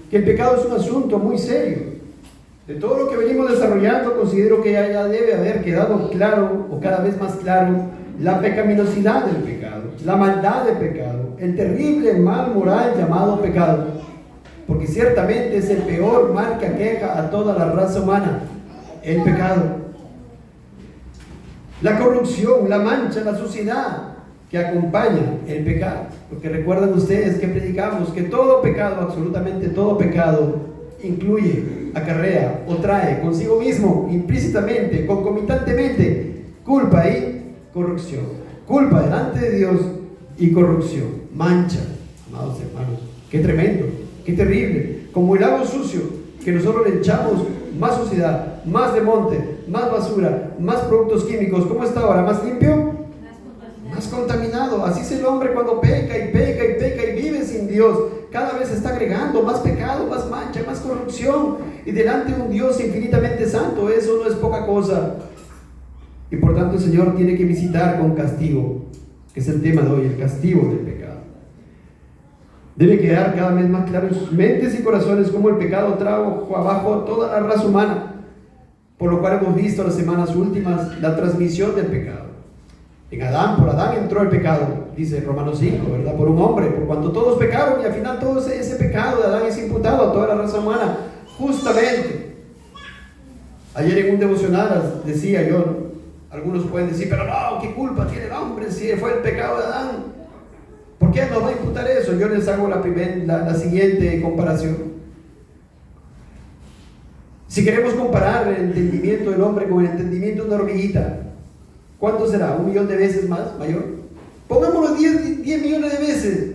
que el pecado es un asunto muy serio. De todo lo que venimos desarrollando, considero que ya debe haber quedado claro, o cada vez más claro, la pecaminosidad del pecado, la maldad del pecado, el terrible mal moral llamado pecado, porque ciertamente es el peor mal que aqueja a toda la raza humana, el pecado. La corrupción, la mancha, la suciedad que acompaña el pecado, porque recuerdan ustedes que predicamos que todo pecado, absolutamente todo pecado, incluye, acarrea o trae consigo mismo, implícitamente, concomitantemente, culpa y corrupción. Culpa delante de Dios y corrupción, mancha, amados hermanos. Qué tremendo, qué terrible. Como el agua sucio, que nosotros le echamos más suciedad, más de monte, más basura, más productos químicos. ¿Cómo está ahora? ¿Más limpio? Más contaminado. Así es el hombre cuando peca y peca y peca y vive sin Dios. Cada vez está agregando más pecado, más mancha, más corrupción. Y delante de un Dios infinitamente santo, eso no es poca cosa. Y por tanto el Señor tiene que visitar con castigo, que es el tema de hoy, el castigo del pecado. Debe quedar cada vez más claro en sus mentes y corazones cómo el pecado trajo abajo a toda la raza humana, por lo cual hemos visto las semanas últimas la transmisión del pecado. En Adán, por Adán entró el pecado, dice Romanos 5, ¿verdad? Por un hombre, por cuanto todos pecaron, y al final todo ese pecado de Adán es imputado a toda la raza humana, justamente. Ayer en un devocional decía yo, ¿no? Algunos pueden decir, pero no, ¿qué culpa tiene el hombre si fue el pecado de Adán? ¿Por qué nos va a imputar eso? Yo les hago la siguiente comparación. Si queremos comparar el entendimiento del hombre con el entendimiento de una hormiguita, ¿cuánto será? ¿1 millón de veces más mayor? Pongámoslo 10 millones de veces,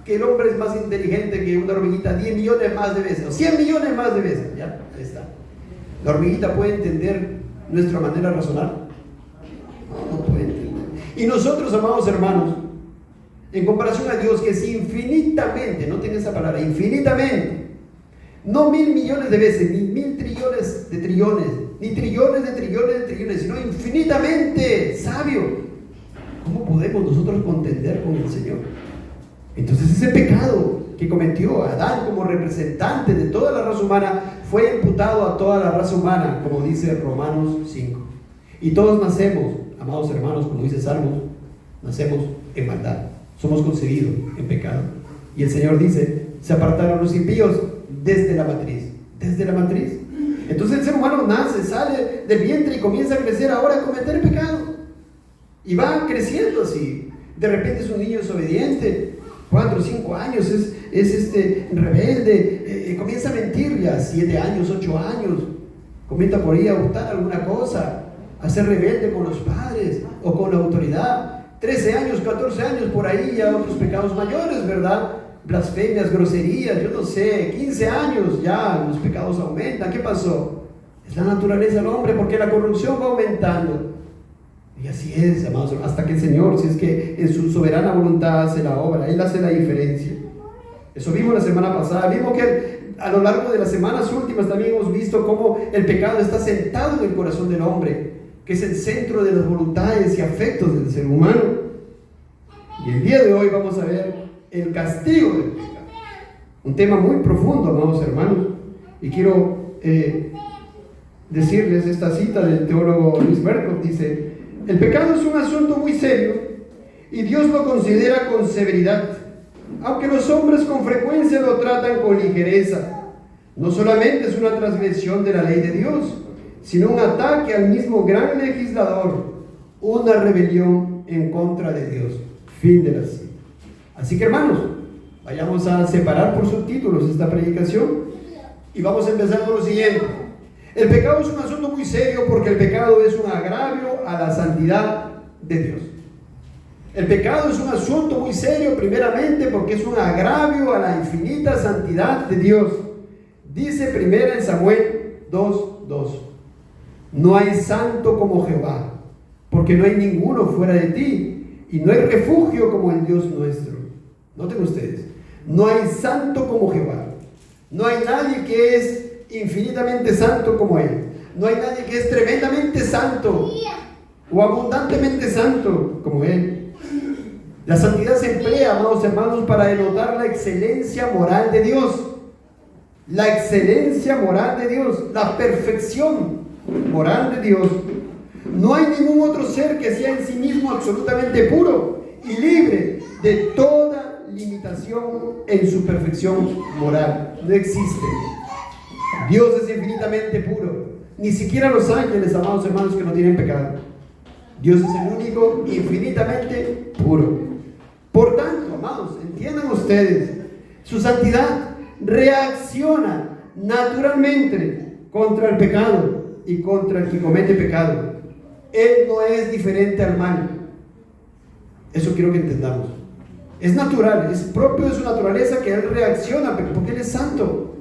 que el hombre es más inteligente que una hormiguita, 10 millones más de veces, o 100 millones más de veces, ya, ahí está. ¿La hormiguita puede entender nuestra manera de razonar? No puede entender. Y nosotros, amados hermanos, en comparación a Dios, que es infinitamente, noten esa palabra, infinitamente, no 1.000 millones de veces, ni 1.000 trillones de trillones, ni trillones de trillones de trillones, sino infinitamente sabio. ¿Cómo podemos nosotros contender con el Señor? Entonces ese pecado que cometió Adán como representante de toda la raza humana fue imputado a toda la raza humana, como dice Romanos 5. Y todos nacemos, amados hermanos, como dice Salmos, nacemos en maldad, somos concebidos en pecado. Y el Señor dice, se apartaron los impíos desde la matriz, desde la matriz. Entonces el ser humano nace, sale del vientre y comienza a crecer ahora a cometer pecado. Y va creciendo así. De repente es un niño desobediente, 4 o 5 años, es rebelde, comienza a mentir ya, 7 años, 8 años, comienza por ahí a gustar alguna cosa, a ser rebelde con los padres o con la autoridad. 13 años, 14 años, por ahí ya otros pecados mayores, ¿verdad? Blasfemias, groserías, yo no sé, 15 años ya los pecados aumentan. ¿Qué pasó? Es la naturaleza del hombre, porque la corrupción va aumentando. Y así es, amados, hasta que el Señor, si es que en su soberana voluntad hace la obra, Él hace la diferencia. Eso vimos la semana pasada, vimos que a lo largo de las semanas últimas también hemos visto cómo el pecado está sentado en el corazón del hombre, que es el centro de las voluntades y afectos del ser humano. Y el día de hoy vamos a ver el castigo del pecado, un tema muy profundo, amados hermanos, y quiero decirles esta cita del teólogo Luis Berkhoff. Dice: el pecado es un asunto muy serio y Dios lo considera con severidad, aunque los hombres con frecuencia lo tratan con ligereza. No solamente es una transgresión de la ley de Dios, sino un ataque al mismo gran legislador, una rebelión en contra de Dios. Fin de la cita. Así que, hermanos, vayamos a separar por subtítulos esta predicación y vamos a empezar con lo siguiente. El pecado es un asunto muy serio porque el pecado es un agravio a la santidad de Dios. El pecado es un asunto muy serio primeramente porque es un agravio a la infinita santidad de Dios. Dice 1 Samuel 2:2: no hay santo como Jehová, porque no hay ninguno fuera de ti, y no hay refugio como el Dios nuestro. Noten ustedes, no hay santo como Jehová. No hay nadie que es infinitamente santo como Él. No hay nadie que es tremendamente santo o abundantemente santo como Él. La santidad se emplea, amados hermanos, para denotar la excelencia moral de Dios. la excelencia moral de Dios, la perfección moral de Dios. No hay ningún otro ser que sea en sí mismo absolutamente puro y libre de toda limitación en su perfección moral. No existe. Dios es infinitamente puro. Ni siquiera los ángeles, amados hermanos, que no tienen pecado. Dios es el único infinitamente puro. Por tanto, amados, entiendan ustedes, su santidad reacciona naturalmente contra el pecado y contra el que comete pecado. Él no es diferente al mal. Eso quiero que entendamos. Es natural, es propio de su naturaleza que Él reacciona, porque Él es santo.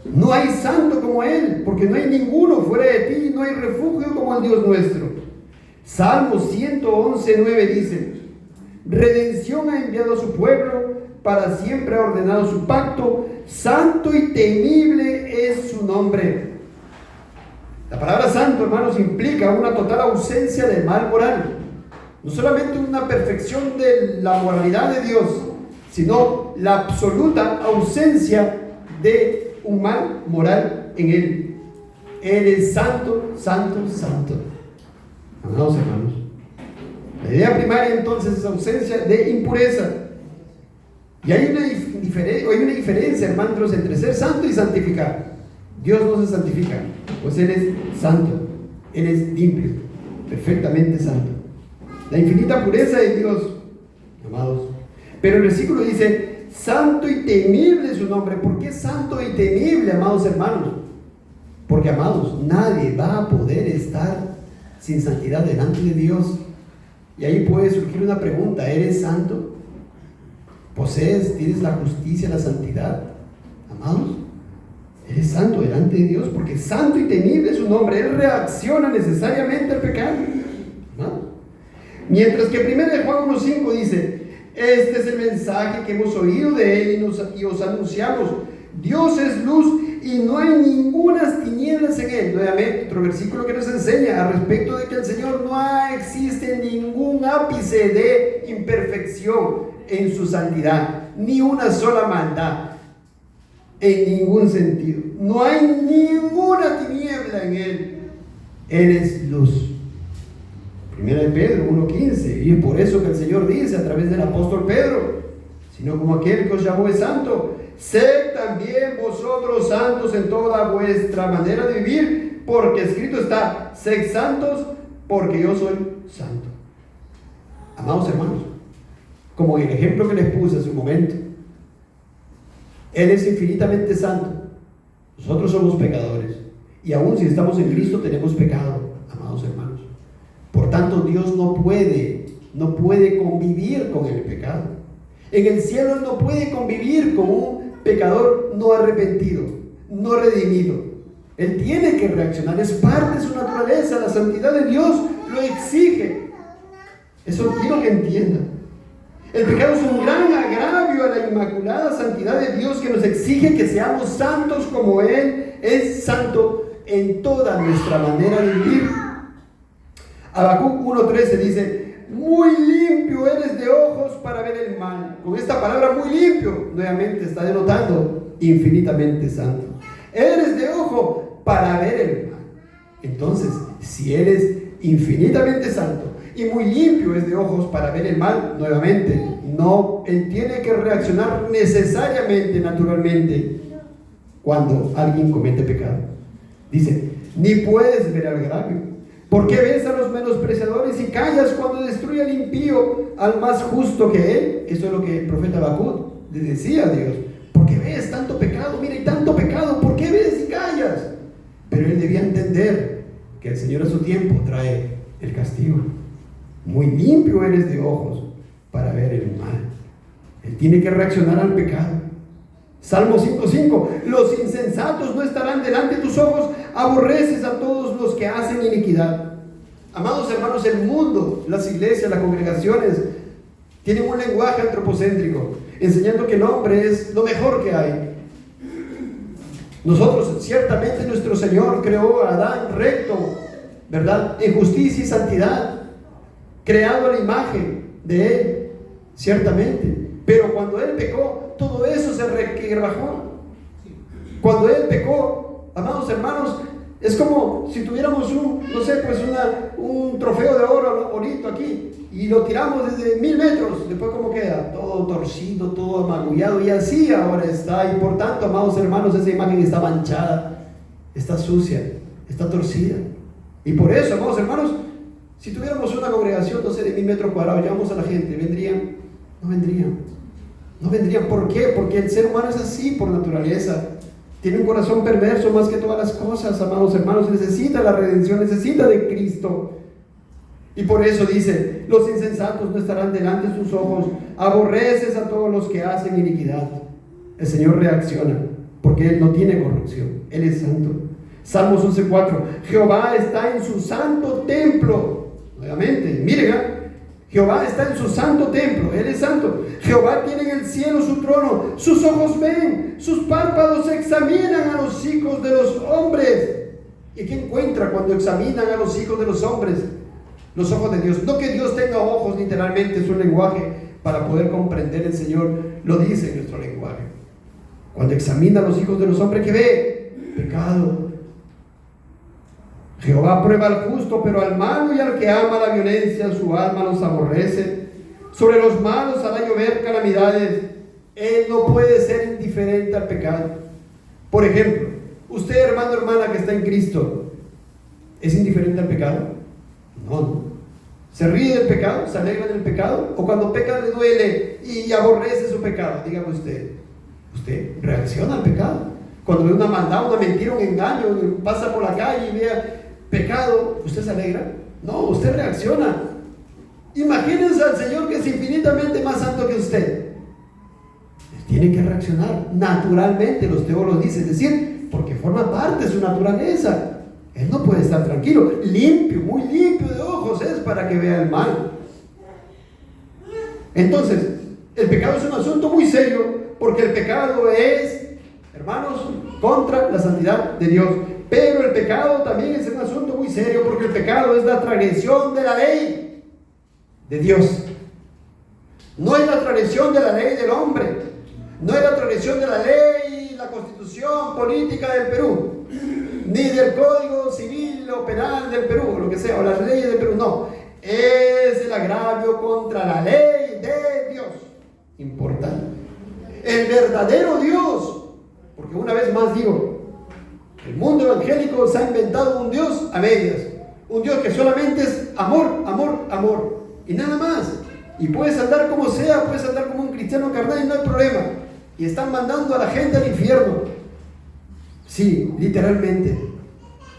No hay santo como Él, porque no hay ninguno fuera de ti, no hay refugio como el Dios nuestro. Salmo 111:9 dice: redención ha enviado a su pueblo, para siempre ha ordenado su pacto, santo y temible es su nombre. La palabra santo, hermanos, implica una total ausencia de mal moral. No solamente una perfección de la moralidad de Dios, sino la absoluta ausencia de un mal moral en Él. Él es santo, santo, santo. Amados hermanos, la idea primaria entonces es ausencia de impureza. Y hay una diferencia, hermanos, entre ser santo y santificar. Dios no se santifica, pues Él es santo, Él es limpio, perfectamente santo. La infinita pureza de Dios, amados. Pero el versículo dice: santo y temible es su nombre. ¿Por qué santo y temible, amados hermanos? Porque, amados, nadie va a poder estar sin santidad delante de Dios. Y ahí puede surgir una pregunta: ¿eres santo? ¿Posees, tienes la justicia, la santidad? Amados, eres santo delante de Dios, porque santo y temible es su nombre. Él reacciona necesariamente al pecado. ¿No? Mientras que 1 Juan 1:5 dice: este es el mensaje que hemos oído de Él y os anunciamos. Dios es luz y no hay ninguna tinieblas en Él. Nuevamente, otro versículo que nos enseña al respecto de que el Señor no existe ningún ápice de imperfección en su santidad, ni una sola maldad en ningún sentido. No hay ninguna tiniebla en Él. Él es luz. Primera de Pedro 1:15, y es por eso que el Señor dice a través del apóstol Pedro: sino como aquel que os llamó es santo, sed también vosotros santos en toda vuestra manera de vivir, porque escrito está: sed santos, porque yo soy santo. Amados hermanos, como el ejemplo que les puse hace un momento, Él es infinitamente santo, nosotros somos pecadores, y aún si estamos en Cristo tenemos pecado, amados hermanos. Por tanto, Dios no puede convivir con el pecado. En el cielo no puede convivir con un pecador no arrepentido, no redimido. Él tiene que reaccionar, es parte de su naturaleza. La santidad de Dios lo exige. Eso quiero que entiendan. El pecado es un gran agravio a la inmaculada santidad de Dios, que nos exige que seamos santos como Él es santo en toda nuestra manera de vivir. Habacuc 1:13 dice: muy limpio eres de ojos para ver el mal. Con esta palabra muy limpio, nuevamente está denotando infinitamente santo. Eres de ojo para ver el mal. Entonces, si Él es infinitamente santo y muy limpio es de ojos para ver el mal, nuevamente, no, Él tiene que reaccionar necesariamente, naturalmente, cuando alguien comete pecado. Dice: ni puedes ver al agravio. ¿Por qué ves a los menospreciadores y callas cuando destruye al impío, al más justo que él? Eso es lo que el profeta Habacuc le decía a Dios. ¿Por qué ves tanto pecado? Mira, y tanto pecado, ¿por qué ves y callas? Pero él debía entender que el Señor a su tiempo trae el castigo. Muy limpio eres de ojos para ver el mal. Él tiene que reaccionar al pecado. Salmo 5:5: los insensatos no estarán delante de tus ojos, aborreces a todos los que hacen iniquidad. Amados hermanos, el mundo, las iglesias, las congregaciones tienen un lenguaje antropocéntrico, enseñando que el hombre es lo mejor que hay. Nosotros, ciertamente nuestro Señor creó a Adán recto, ¿verdad?, en justicia y santidad, creado a la imagen de Él, ciertamente. Pero cuando Él pecó, todo eso se requebrajó. Cuando él pecó, amados hermanos, es como si tuviéramos un trofeo de oro bonito aquí y lo tiramos desde 1000 metros. Después, ¿cómo queda? Todo torcido, todo amagullado, y así ahora está. Y por tanto, amados hermanos, esa imagen está manchada, está sucia, está torcida. Y por eso, amados hermanos, si tuviéramos una congregación, de 1000 metros cuadrados, llevamos a la gente, ¿vendrían? No vendrían. No vendrían. ¿Por qué? Porque el ser humano es así por naturaleza. Tiene un corazón perverso más que todas las cosas, amados hermanos. Necesita la redención, necesita de Cristo. Y por eso dice: los insensatos no estarán delante de sus ojos, aborreces a todos los que hacen iniquidad. El Señor reacciona, porque Él no tiene corrupción, Él es santo. Salmos 11:4, Jehová está en su santo templo. Nuevamente, miren, Jehová está en su santo templo, Él es santo. Jehová tiene en el cielo su trono, sus ojos ven, sus párpados examinan a los hijos de los hombres. ¿Y qué encuentra cuando examinan a los hijos de los hombres? Los ojos de Dios. No que Dios tenga ojos, literalmente es un lenguaje para poder comprender. El Señor lo dice en nuestro lenguaje. Cuando examina a los hijos de los hombres, ¿qué ve? Pecado. Jehová prueba al justo, pero al malo y al que ama la violencia, su alma los aborrece. Sobre los malos hará llover calamidades. Él no puede ser indiferente al pecado. Por ejemplo, usted, hermano, hermana que está en Cristo, ¿es indiferente al pecado? No. ¿Se ríe del pecado? ¿Se alegra del pecado? ¿O cuando peca le duele y aborrece su pecado? Dígame usted reacciona al pecado. Cuando ve una maldad, una mentira, un engaño, pasa por la calle y vea pecado, ¿usted se alegra? No, usted reacciona. Imagínense al Señor, que es infinitamente más santo que usted. Tiene que reaccionar naturalmente, los teólogos dicen, es decir, porque forma parte de su naturaleza. Él no puede estar tranquilo, limpio, muy limpio de ojos es para que vea el mal. Entonces, el pecado es un asunto muy serio, porque el pecado es, hermanos, contra la santidad de Dios. Pero el pecado también es un asunto muy serio, porque el pecado es la transgresión de la ley de Dios. No es la transgresión de la ley del hombre, no es la transgresión de la ley, la constitución política del Perú, ni del código civil o penal del Perú, lo que sea, o las leyes del Perú, no. Es el agravio contra la ley de Dios. Importante. El verdadero Dios, porque una vez más digo, el mundo evangélico se ha inventado un Dios a medias, un Dios que solamente es amor, amor, amor, y nada más. Y puedes andar como sea, puedes andar como un cristiano carnal y no hay problema. Y están mandando a la gente al infierno. Sí, literalmente.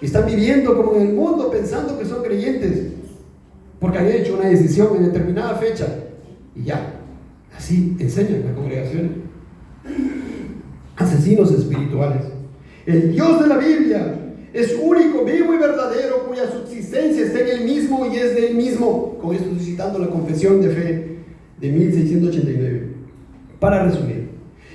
Están viviendo como en el mundo, pensando que son creyentes, porque han hecho una decisión en determinada fecha. Y ya, así enseñan la congregación. Asesinos espirituales. El Dios de la Biblia es único, vivo y verdadero, cuya subsistencia está en Él mismo y es de Él mismo. Con esto estoy citando la Confesión de Fe de 1689. Para resumir,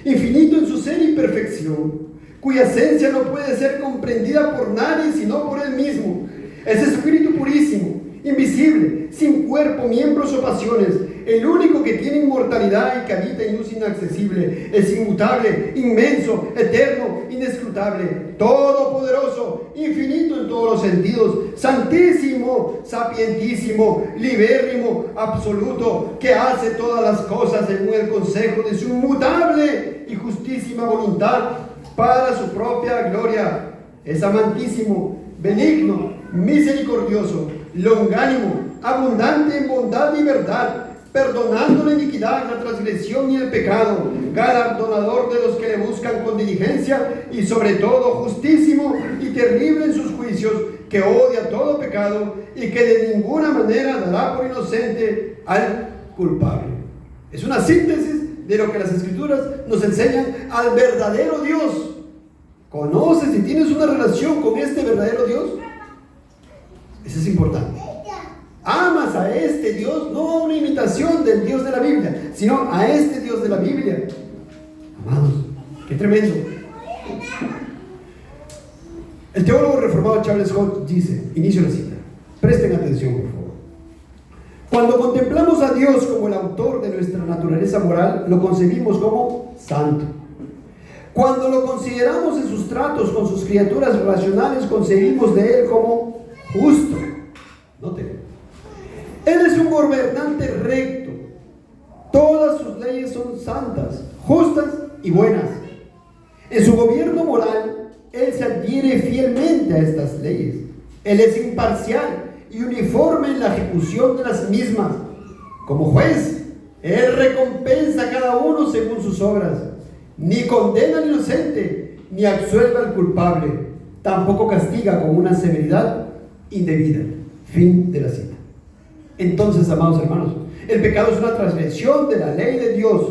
infinito en su ser y perfección, cuya esencia no puede ser comprendida por nadie sino por Él mismo. Es espíritu purísimo, invisible, sin cuerpo, miembros o pasiones, el único que tiene inmortalidad y que habita en luz inaccesible, es inmutable, inmenso, eterno, inescrutable, todopoderoso, infinito en todos los sentidos, santísimo, sapientísimo, libérrimo, absoluto, que hace todas las cosas según el consejo de su inmutable y justísima voluntad para su propia gloria. Es amantísimo, benigno, misericordioso, longánimo, abundante en bondad y verdad, perdonando la iniquidad, la transgresión y el pecado, galardonador de los que le buscan con diligencia, y sobre todo justísimo y terrible en sus juicios, que odia todo pecado y que de ninguna manera dará por inocente al culpable. Es una síntesis de lo que las Escrituras nos enseñan al verdadero Dios. ¿Conoces y tienes una relación con este verdadero Dios? Eso es importante. Amas a este Dios, no a una imitación del Dios de la Biblia, sino a este Dios de la Biblia. Amados, qué tremendo. El teólogo reformado Charles Hodge dice, inicio la cita, presten atención por favor. Cuando contemplamos a Dios como el autor de nuestra naturaleza moral, lo concebimos como santo. Cuando lo consideramos en sus tratos con sus criaturas racionales, concebimos de Él como justo. Note, Él es un gobernante recto. Todas sus leyes son santas, justas y buenas. En su gobierno moral, Él se adhiere fielmente a estas leyes. Él es imparcial y uniforme en la ejecución de las mismas. Como juez, Él recompensa a cada uno según sus obras. Ni condena al inocente, ni absuelve al culpable. Tampoco castiga con una severidad indebida. Fin de la cita. Entonces, amados hermanos, el pecado es una transgresión de la ley de Dios.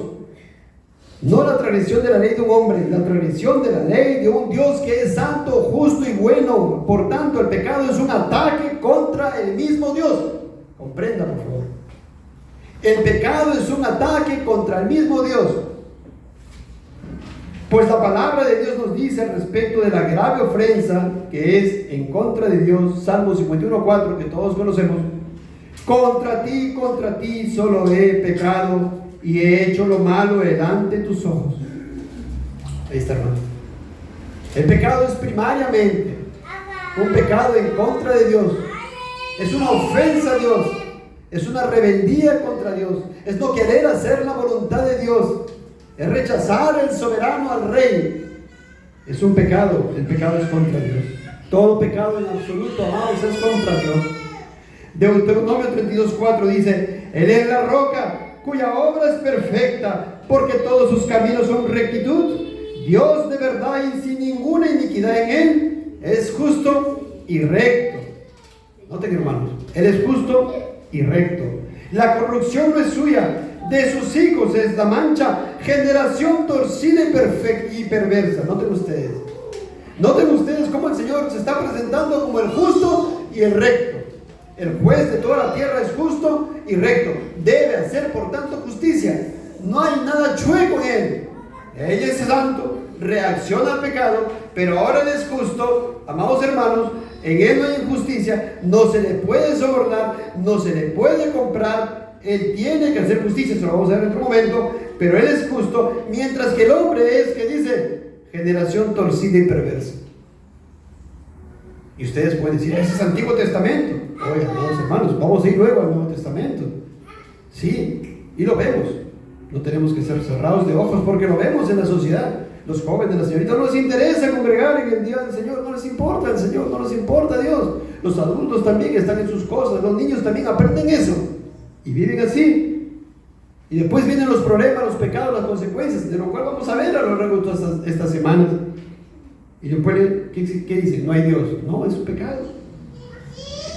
No la transgresión de la ley de un hombre, la transgresión de la ley de un Dios que es santo, justo y bueno. Por tanto, el pecado es un ataque contra el mismo Dios. Comprenda, por favor. El pecado es un ataque contra el mismo Dios. Pues la palabra de Dios nos dice al respecto de la grave ofensa que es en contra de Dios, Salmo 51:4, que todos conocemos: contra ti solo he pecado y he hecho lo malo delante de tus ojos. Ahí está, hermano. El pecado es primariamente un pecado en contra de Dios. Es una ofensa a Dios. Es una rebeldía contra Dios. Es no querer hacer la voluntad de Dios. Es rechazar el soberano al rey. Es un pecado. El pecado es contra Dios. Todo pecado en absoluto, amados, es contra Dios. Deuteronomio 32:4 dice: Él es la roca cuya obra es perfecta, porque todos sus caminos son rectitud. Dios de verdad y sin ninguna iniquidad en Él. Es justo y recto. Noten, hermanos, Él es justo y recto. La corrupción no es suya, de sus hijos es la mancha. Generación torcida y perversa. Noten ustedes cómo el Señor se está presentando como el justo y el recto. El juez de toda la tierra es justo y recto. Debe hacer, por tanto, justicia. No hay nada chueco en Él. Él es santo, reacciona al pecado, pero ahora Él es justo. Amados hermanos, en Él no hay injusticia. No se le puede sobornar, no se le puede comprar. Él tiene que hacer justicia. Eso lo vamos a ver en otro momento. Pero Él es justo, mientras que el hombre es, que dice, generación torcida y perversa. Y ustedes pueden decir: ese es Antiguo Testamento. Oye, amados hermanos, vamos a ir luego al Nuevo Testamento. Sí, y lo vemos. No tenemos que ser cerrados de ojos porque lo vemos en la sociedad. Los jóvenes, las señoritas, no les interesa congregar en el día del Señor. No les importa el Señor, no les importa Dios. Los adultos también están en sus cosas. Los niños también aprenden eso y viven así. Y después vienen los problemas, los pecados, las consecuencias, de lo cual vamos a ver a lo largo de todas estas semanas. Y después, ¿qué dice? No hay Dios. No, es un pecado.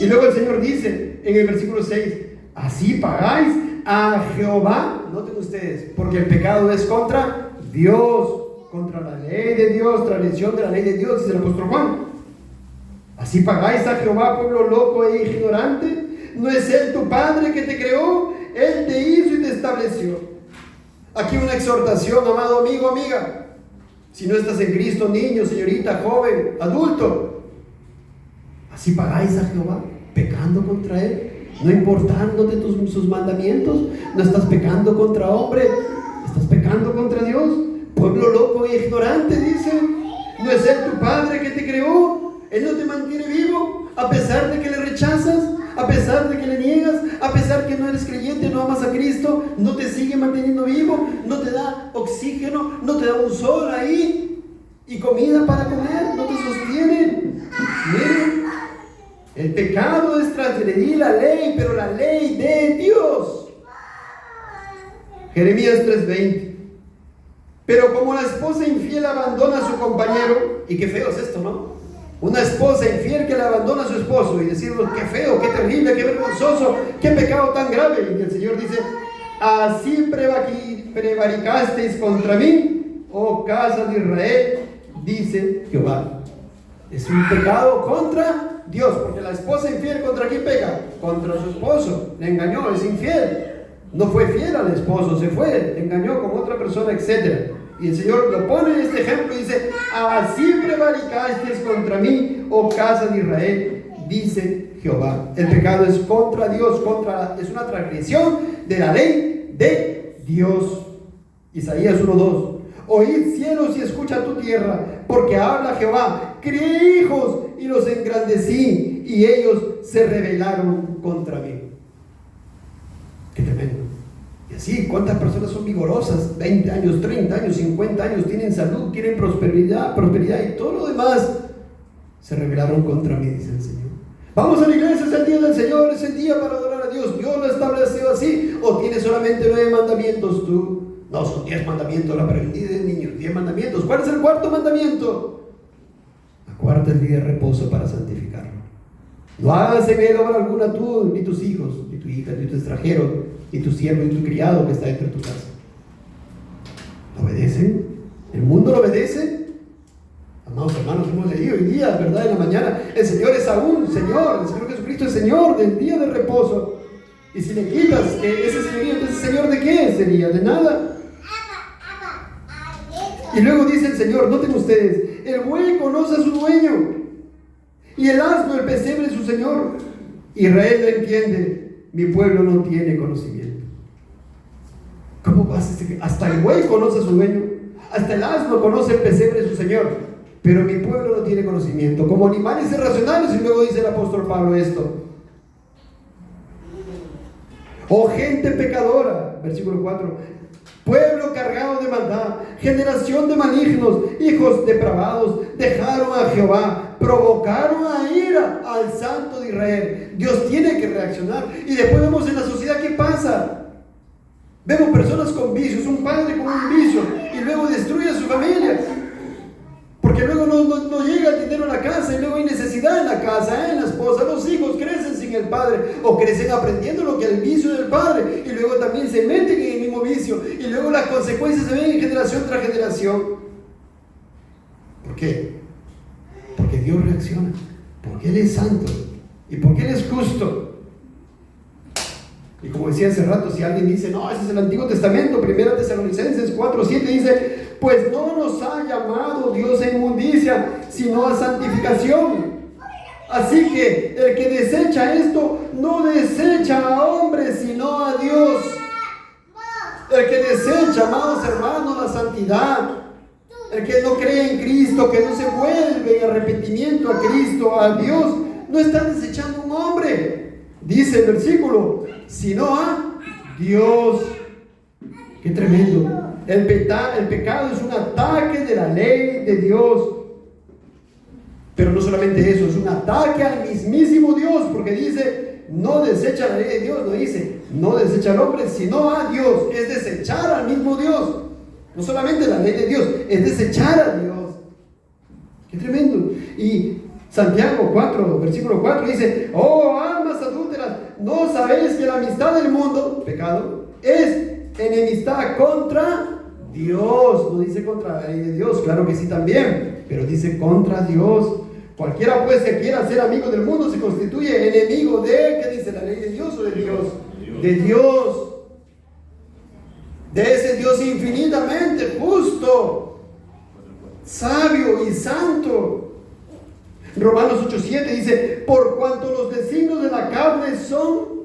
Y luego el Señor dice en el versículo 6: así pagáis a Jehová. Noten ustedes, porque el pecado es contra Dios, contra la ley de Dios, transgresión de la ley de Dios, dice el apóstol Juan. Así pagáis a Jehová, pueblo loco e ignorante. ¿No es Él tu Padre que te creó? Él te hizo y te estableció. Aquí una exhortación, amado amigo, amiga. Si no estás en Cristo, niño, señorita, joven, adulto, así pagáis a Jehová, pecando contra Él, no importándote sus mandamientos. No estás pecando contra hombre, estás pecando contra Dios. Pueblo loco e ignorante, dice. ¿No es Él tu Padre que te creó? Él no te mantiene vivo a pesar de que le rechazas, a pesar de que le niegas, a pesar que no eres creyente, no amas a Cristo. No te sigue manteniendo vivo, no te da oxígeno, no te da un sol ahí y comida para comer, no te sostiene. Miren, el pecado es transgredir la ley, pero la ley de Dios. Jeremías 3:20. Pero como la esposa infiel abandona a su compañero, y qué feo es esto, ¿no? Una esposa infiel que le abandona a su esposo y decirle: qué feo, qué terrible, qué vergonzoso, qué pecado tan grave. Y el Señor dice: así prevaricasteis contra mí, oh casa de Israel, dice Jehová. Es un pecado contra Dios, porque la esposa infiel, ¿contra quién peca? Contra su esposo. Le engañó, es infiel. No fue fiel al esposo, se fue, le engañó con otra persona, etc. Y el Señor lo pone en este ejemplo y dice: así prevaricasteis contra mí, oh casa de Israel, dice Jehová. El pecado es contra Dios, es una transgresión de la ley de Dios. Isaías 1:2. Oíd cielos y escucha tu tierra, porque habla Jehová. Crié hijos y los engrandecí, y ellos se rebelaron contra mí. Qué tremendo. Y así, ¿cuántas personas son vigorosas? 20 años, 30 años, 50 años, tienen salud, tienen prosperidad y todo lo demás. Se rebelaron contra mí, dice el Señor. Vamos a la iglesia, es el día del Señor, es el día para adorar a Dios. Dios lo ha establecido así. ¿O tienes solamente 9 mandamientos tú? No, son 10 mandamientos, la aprendí de niños, 10 mandamientos. ¿Cuál es el cuarto mandamiento? Acuérdate el día de reposo para santificarlo. No hagas en él obra alguna tú, ni tus hijos, ni tu hija, ni tu extranjero, ni tu siervo, ni tu criado que está dentro de tu casa. ¿Lo obedecen? ¿El mundo lo obedece? Amados hermanos, hemos leído hoy día, ¿verdad? En la mañana, el Señor es aún Señor, el Señor Jesucristo es Señor del día de reposo. Y si le quitas ese señorío, entonces ¿Señor de qué sería? De nada. Y luego dice el Señor, noten ustedes, el buey conoce a su dueño, y el asno, el pesebre, su Señor. Israel lo entiende, mi pueblo no tiene conocimiento. ¿Cómo pasa? Hasta el buey conoce a su dueño, hasta el asno conoce el pesebre, su Señor, pero mi pueblo no tiene conocimiento. Como animales irracionales, y luego dice el apóstol Pablo esto. Oh gente pecadora, versículo 4. Pueblo cargado de maldad, generación de malignos, hijos depravados, dejaron a Jehová, provocaron a ira al Santo de Israel. Dios tiene que reaccionar. Y después vemos en la sociedad qué pasa. Vemos personas con vicios, un padre con un vicio, y luego destruye a su familia. Porque luego no llega el dinero a la casa, y luego hay necesidad en la casa, en la esposa. Los hijos crecen sin el padre, o crecen aprendiendo lo que es el vicio del padre, y luego también se meten en el mismo vicio, y luego las consecuencias se ven en generación tras generación. ¿Por qué? Porque Dios reacciona, porque Él es santo, y porque Él es justo. Y como decía hace rato, si alguien dice, no, ese es el Antiguo Testamento, 1 Tesalonicenses 4:7 dice, pues no nos ha llamado Dios a inmundicia, sino a santificación. Así que el que desecha esto, no desecha a hombres, sino a Dios. El que desecha, amados hermanos, la santidad, el que no cree en Cristo, que no se vuelve en arrepentimiento a Cristo, a Dios, no está desechando a un hombre. Dice el versículo, sino a Dios. Qué tremendo. El pecado es un ataque de la ley de Dios. Pero no solamente eso, es un ataque al mismísimo Dios, porque dice, no desecha la ley de Dios, no dice, no desecha al hombre, sino a Dios. Es desechar al mismo Dios. No solamente la ley de Dios, es desechar a Dios. Qué tremendo. Y Santiago 4, versículo 4 dice, oh almas adúlteras, ¿no sabéis que la amistad del mundo, pecado, es enemistad contra Dios? No dice contra la ley de Dios, claro que sí también, pero dice contra Dios. Cualquiera pues que quiera ser amigo del mundo se constituye enemigo de, ¿qué dice la ley de Dios o de Dios? De Dios. De ese Dios infinitamente justo, sabio y santo. Romanos 8:7 dice, por cuanto los designios de la carne son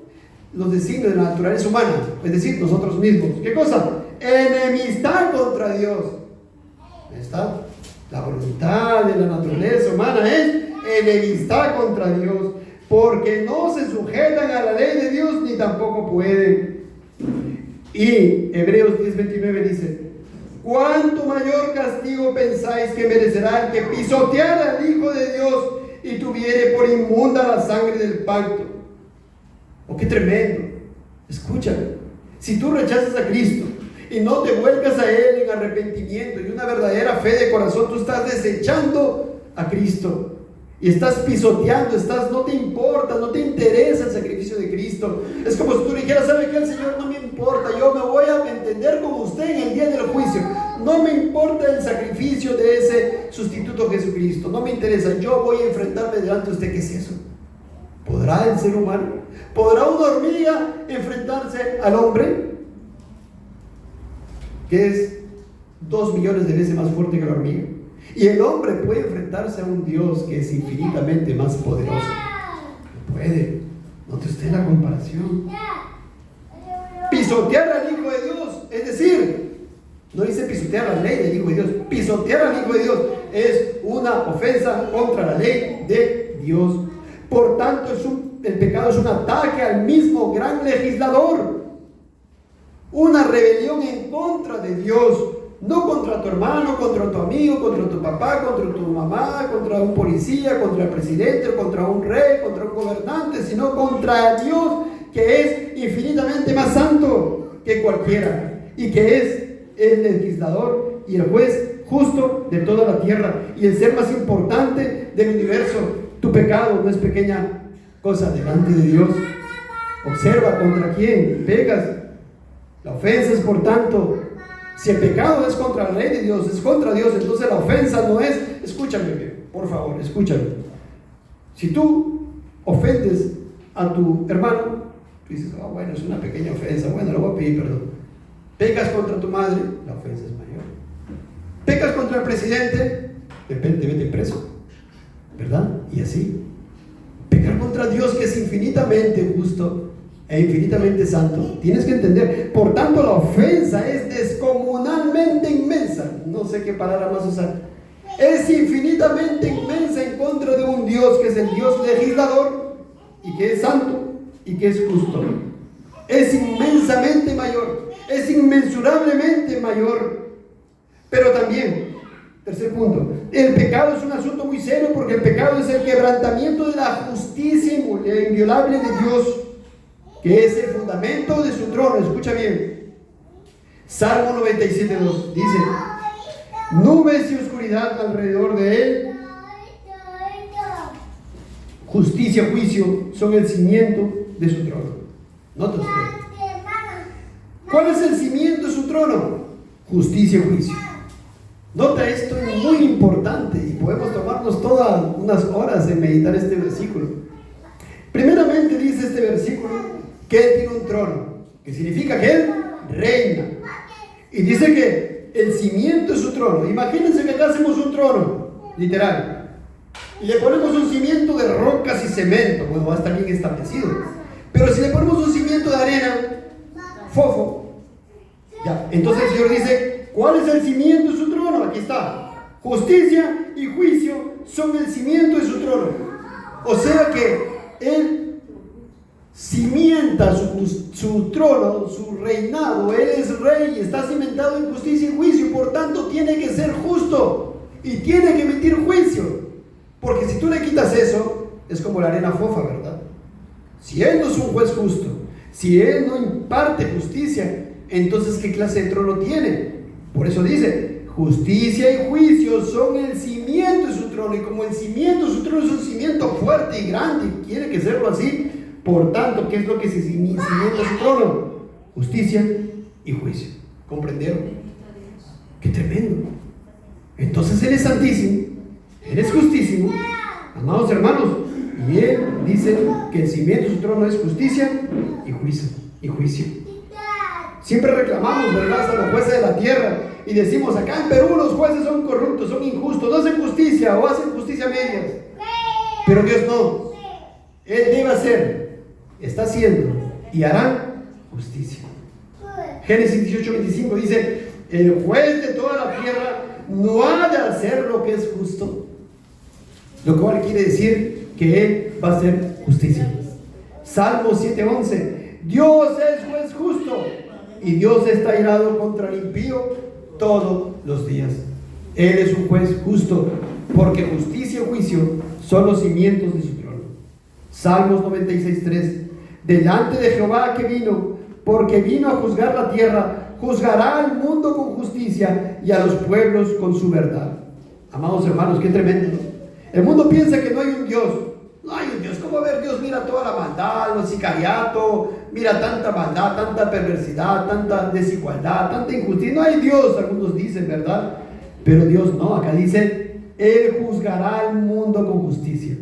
los designios de la naturaleza humana, es decir, nosotros mismos. ¿Qué cosa? Enemistad contra Dios. Ahí está. La voluntad de la naturaleza humana es enemistad contra Dios, porque no se sujetan a la ley de Dios ni tampoco pueden. Y Hebreos 10:29 dice, ¿cuánto mayor castigo pensáis que merecerá el que pisoteara al Hijo de Dios y tuviere por inmunda la sangre del pacto? Oh, qué tremendo. Escúchame, si tú rechazas a Cristo y no te vuelcas a Él en arrepentimiento y una verdadera fe de corazón, tú estás desechando a Cristo y estás pisoteando, no te importa, no te interesa el sacrificio de Cristo. Es como si tú dijeras, ¿sabe qué? El Señor no me importa, yo me voy a entender con usted en el día del juicio. No me importa el sacrificio de ese sustituto Jesucristo, no me interesa, yo voy a enfrentarme delante de usted. ¿Qué es eso? ¿Podrá el ser humano? ¿Podrá una hormiga enfrentarse al hombre, que es 2 millones de veces más fuerte que la hormiga? Y el hombre puede enfrentarse a un Dios que es infinitamente más poderoso. No puede. Note usted la comparación. Pisotear al Hijo de Dios, es decir, No dice pisotear la ley del Hijo de Dios. Pisotear al Hijo de Dios es una ofensa contra la ley de Dios. Por tanto, el pecado es un ataque al mismo gran legislador. Una rebelión en contra de Dios. No contra tu hermano, contra tu amigo, contra tu papá, contra tu mamá, contra un policía, contra el presidente, contra un rey, contra un gobernante, sino contra Dios, que es infinitamente más santo que cualquiera, y que es el legislador y el juez justo de toda la tierra, y el ser más importante del universo. Tu pecado no es pequeña cosa delante de Dios. Observa contra quién pecas. La ofensa es, por tanto, si el pecado es contra la ley de Dios, es contra Dios, entonces la ofensa no es, escúchame bien, por favor, escúchame. Si tú ofendes a tu hermano, tú dices, bueno, es una pequeña ofensa, bueno, le voy a pedir perdón. Pecas contra tu madre, la ofensa es mayor. Pecas contra el presidente, depende, vete preso, ¿verdad? Y así. Pecar contra Dios, que es infinitamente justo e infinitamente santo, tienes que entender. Por tanto, la ofensa es descomunalmente inmensa. No sé qué palabra más usar. Es infinitamente inmensa en contra de un Dios que es el Dios legislador y que es santo y que es justo. Es inmensamente mayor, es inmensurablemente mayor. Pero también, tercer punto, el pecado es un asunto muy serio, porque el pecado es el quebrantamiento de la justicia inviolable de Dios, que es el fundamento de su trono. Escucha bien. Salmo 97:2 dice: nubes y oscuridad alrededor de él, justicia y juicio son el cimiento de su trono. Nota usted. ¿Cuál es el cimiento de su trono? Justicia y juicio. Nota, esto es muy importante y podemos tomarnos todas unas horas en meditar este versículo. Primeramente dice este versículo que él tiene un trono, que significa que él reina. Y dice que el cimiento es su trono. Imagínense que acá hacemos un trono, literal, y le ponemos un cimiento de rocas y cemento. Bueno, va a estar bien establecido. Pero si le ponemos un cimiento de arena, fofo, ya. Entonces el Señor dice, ¿cuál es el cimiento de su trono? Aquí está. Justicia y juicio son el cimiento de su trono. O sea que Él cimienta su trono, su reinado. Él es rey y está cimentado en justicia y juicio. Por tanto, tiene que ser justo y tiene que emitir juicio. Porque si tú le quitas eso, es como la arena fofa, ¿verdad? Si Él no es un juez justo, si Él no imparte justicia, entonces ¿qué clase de trono tiene? Por eso dice, justicia y juicio son el cimiento de su trono. Y como el cimiento de su trono es un cimiento fuerte y grande, y quiere que serlo así, por tanto, ¿qué es lo que se cimienta su trono? Justicia y juicio. ¿Comprendieron? ¡Qué tremendo! Entonces Él es santísimo, Él es justísimo, amados hermanos, y Él dice que el cimiento de su trono es justicia y juicio. Siempre reclamamos, ¿verdad?, a los jueces de la tierra y decimos, acá en Perú los jueces son corruptos, son injustos, no hacen justicia o hacen justicia a medias. Pero Dios no. Él debe hacer, está haciendo y hará justicia. Génesis 18:25 dice, el juez de toda la tierra no ha de hacer lo que es justo. Lo cual quiere decir que Él va a hacer justicia. Salmo 7:11, Dios es juez justo y Dios está airado contra el impío todos los días. Él es un juez justo, porque justicia y juicio son los cimientos de su trono. Salmos 96:3, delante de Jehová que vino, porque vino a juzgar la tierra, juzgará al mundo con justicia y a los pueblos con su verdad. Amados hermanos, qué tremendo, ¿no? El mundo piensa que no hay un Dios. No hay un Dios. ¿Cómo ver Dios? Mira toda la maldad, los sicariatos, mira tanta maldad, tanta perversidad, tanta desigualdad, tanta injusticia. No hay Dios, algunos dicen, ¿verdad? Pero Dios no. Acá dice, Él juzgará al mundo con justicia.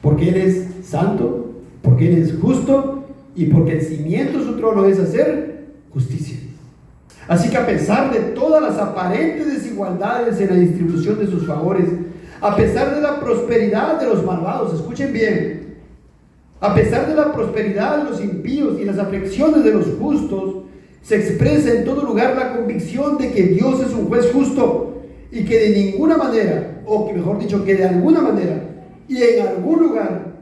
Porque Él es santo, porque Él es justo y porque el cimiento de su trono es hacer justicia. Así que a pesar de todas las aparentes desigualdades en la distribución de sus favores, a pesar de la prosperidad de los malvados, escuchen bien, a pesar de la prosperidad de los impíos y las aflicciones de los justos, se expresa en todo lugar la convicción de que Dios es un juez justo y que de ninguna manera, o que mejor dicho, que de alguna manera y en algún lugar,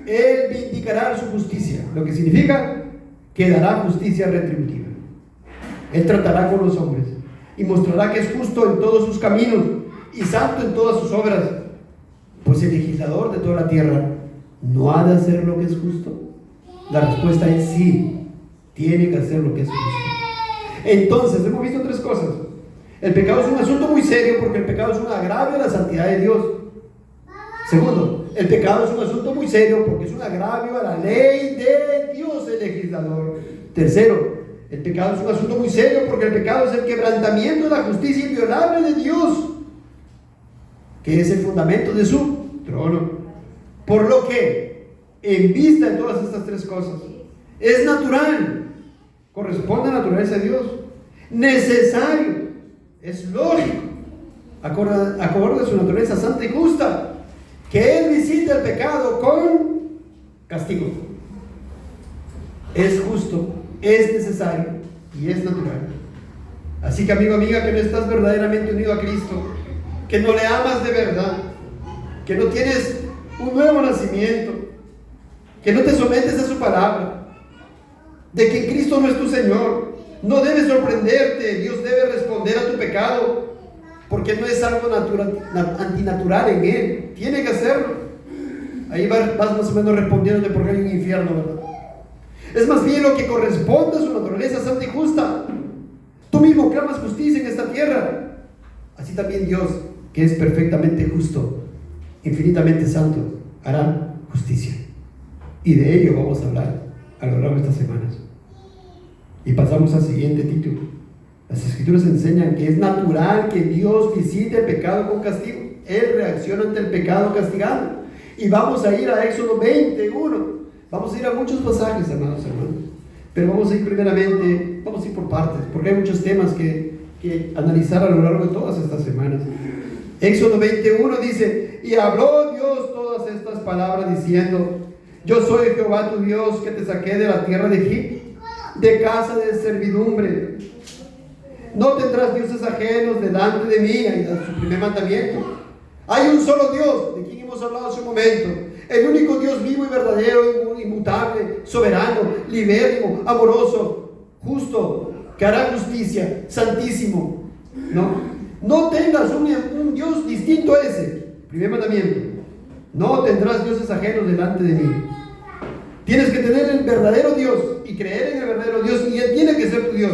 Él vindicará su justicia, lo que significa que dará justicia retributiva. Él tratará con los hombres y mostrará que es justo en todos sus caminos y santo en todas sus obras, pues el legislador de toda la tierra no ha de hacer lo que es justo. La respuesta es sí, tiene que hacer lo que es justo. Entonces, hemos visto tres cosas. El pecado es un asunto muy serio porque el pecado es un agravio a la santidad de Dios. Segundo, el pecado es un asunto muy serio porque es un agravio a la ley de Dios, el legislador. Tercero, el pecado es un asunto muy serio porque el pecado es el quebrantamiento de la justicia inviolable de Dios, que es el fundamento de su trono. Por lo que, en vista de todas estas tres cosas, es natural, corresponde a la naturaleza de Dios, necesario, es lógico, acorde a su naturaleza santa y justa, que Él visite el pecado con castigo. Es justo, es necesario y es natural. Así que, amigo, amiga, que no estás verdaderamente unido a Cristo, que no le amas de verdad, que no tienes un nuevo nacimiento, que no te sometes a su palabra, de que Cristo no es tu Señor, no debe sorprenderte. Dios debe responder a tu pecado, porque no es algo antinatural en Él, tiene que hacerlo. Ahí vas más o menos respondiendo de por qué hay un infierno, ¿verdad? Es más bien lo que corresponde a su naturaleza santa y justa. Tú mismo clamas justicia en esta tierra. Así también Dios, que es perfectamente justo, infinitamente santo, hará justicia. Y de ello vamos a hablar a lo largo de estas semanas. Y pasamos al siguiente título. Las Escrituras enseñan que es natural que Dios visite el pecado con castigo. Él reacciona ante el pecado castigando. Y vamos a ir a Éxodo 21. Vamos a ir a muchos pasajes, hermanos. Pero vamos a ir primeramente, vamos a ir por partes, porque hay muchos temas que analizar a lo largo de todas estas semanas. Éxodo 21 dice: y habló Dios todas estas palabras diciendo: yo soy Jehová tu Dios, que te saqué de la tierra de Egipto, de casa de servidumbre. No tendrás dioses ajenos delante de mí. Ahí da su primer mandamiento. Hay un solo Dios, de quien hemos hablado hace un momento, el único Dios vivo y verdadero, inmutable, soberano, libérrimo, amoroso, justo, que hará justicia, santísimo. No tengas un Dios distinto a ese. Primer mandamiento: no tendrás dioses ajenos delante de mí. Tienes que tener el verdadero Dios y creer en el verdadero Dios, y Él tiene que ser tu Dios.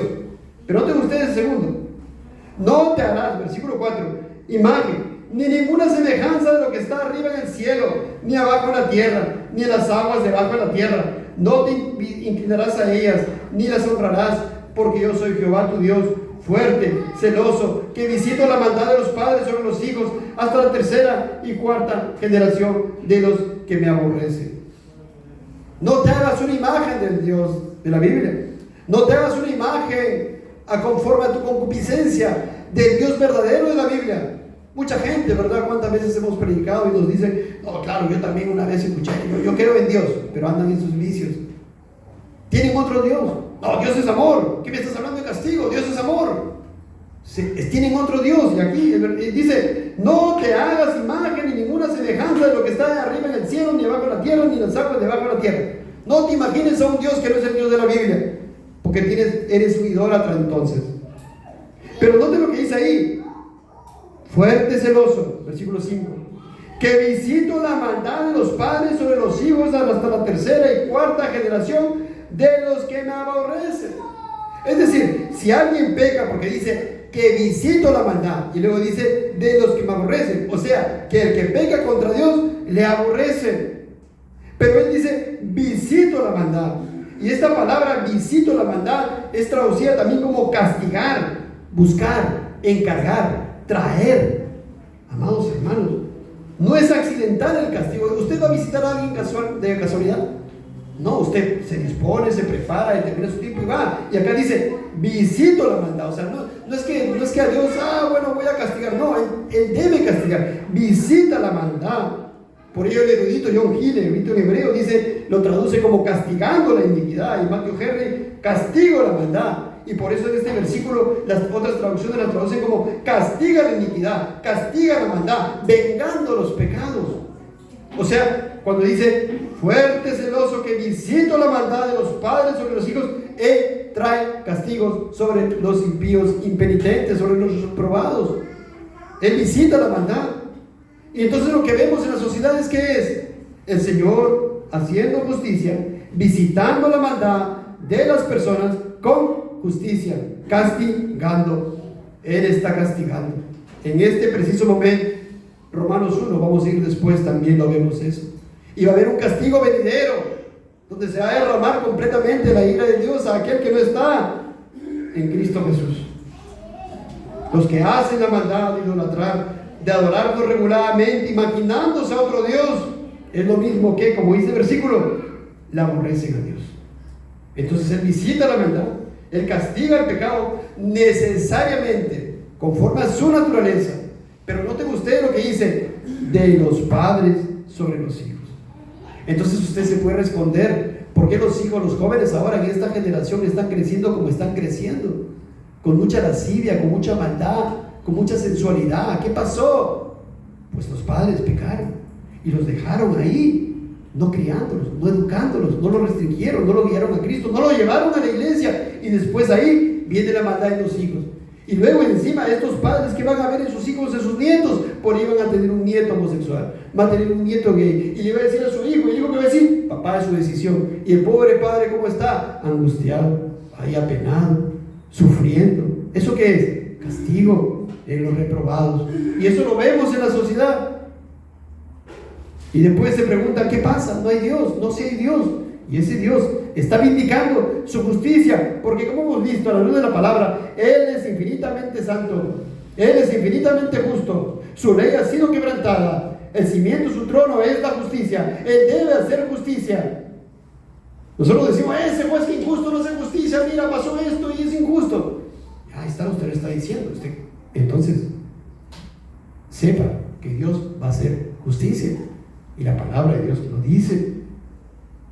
Pero noten ustedes el segundo: no te harás, versículo 4, imagen, ni ninguna semejanza de lo que está arriba en el cielo, ni abajo en la tierra, ni en las aguas debajo de la tierra. No te inclinarás a ellas, ni las honrarás, porque yo soy Jehová tu Dios, fuerte, celoso, que visito la maldad de los padres sobre los hijos, hasta la tercera y cuarta generación de los que me aborrecen. No te hagas una imagen del Dios de la Biblia. No te hagas una imagen conforme a tu concupiscencia del Dios verdadero de la Biblia. Mucha gente, ¿verdad? ¿Cuántas veces hemos predicado y nos dicen: no, claro, yo también una vez escuché, yo creo en Dios, pero andan en sus vicios. Tienen otro Dios. No, Dios es amor. ¿Qué me estás hablando de castigo? Dios es amor. Tienen otro Dios. Y aquí dice: no te hagas imagen ni ninguna semejanza de lo que está arriba en el cielo, ni abajo en la tierra, ni en las aguas debajo de la tierra. No te imagines a un Dios que no es el Dios de la Biblia, porque eres un idólatra entonces. Pero note lo que dice ahí: fuerte, celoso, versículo 5, que visito la maldad de los padres sobre los hijos hasta la tercera y cuarta generación de los que me aborrecen. Es decir, si alguien peca, porque dice que visito la maldad, y luego dice de los que me aborrecen, o sea, que el que peca contra Dios le aborrece. Pero él dice visito la maldad, y esta palabra visito la maldad es traducida también como castigar, buscar, encargar, traer. Amados hermanos, no es accidental el castigo. ¿Usted va a visitar a alguien de casualidad? No, usted se dispone, se prepara, determina su tiempo y va. Y acá dice visito la maldad. O sea, no es que a Dios, bueno, voy a castigar. No, él debe castigar. Visita la maldad. Por ello el erudito John Hill, el erudito en hebreo, lo traduce como castigando la iniquidad. Y Matthew Henry, castigo la maldad. Y por eso en este versículo las otras traducciones las traducen como castiga la iniquidad, castiga la maldad, vengando los pecados. O sea, cuando dice fuerte celoso que visito la maldad de los padres sobre los hijos, Él trae castigos sobre los impíos impenitentes, sobre los reprobados. Él visita la maldad. Y entonces lo que vemos en la sociedad es que es el Señor haciendo justicia, visitando la maldad de las personas con justicia, castigando. Él está castigando. En este preciso momento, Romanos 1, vamos a ir después, también lo vemos eso. Y va a haber un castigo venidero, donde se va a derramar completamente la ira de Dios a aquel que no está en Cristo Jesús. Los que hacen la maldad de idolatrar, de adorarlo regularmente, imaginándose a otro Dios, es lo mismo que, como dice el versículo, la aborrecen a Dios. Entonces Él visita la maldad, Él castiga el pecado necesariamente, conforme a su naturaleza. Pero noten ustedes lo que dice, de los padres sobre los hijos. Entonces usted se puede responder, ¿por qué los hijos, los jóvenes ahora en esta generación están creciendo como están creciendo? Con mucha lascivia, con mucha maldad, con mucha sensualidad. ¿Qué pasó? Pues los padres pecaron y los dejaron ahí, no criándolos, no educándolos, no los restringieron, no lo guiaron a Cristo, no lo llevaron a la iglesia, y después ahí viene la maldad en los hijos. Y luego encima estos padres que van a ver en sus hijos, en sus nietos, por ahí van a tener un nieto homosexual, van a tener un nieto gay, y le va a decir a su hijo, y el hijo que va a decir, papá, es su decisión. Y el pobre padre, ¿cómo está? Angustiado, ahí apenado, sufriendo. ¿Eso qué es? Castigo en los reprobados. Y eso lo vemos en la sociedad. Y después se preguntan, ¿qué pasa? No hay Dios, no sé, hay Dios. Y ese Dios está vindicando su justicia, porque como hemos visto a la luz de la palabra, Él es infinitamente santo, Él es infinitamente justo, su ley ha sido quebrantada, el cimiento de su trono es la justicia, Él debe hacer justicia. Nosotros decimos, ese juez que injusto no hace justicia, mira, pasó esto y es injusto. Ahí está, usted lo está diciendo. Entonces, sepa que Dios va a hacer justicia, y la palabra de Dios lo dice.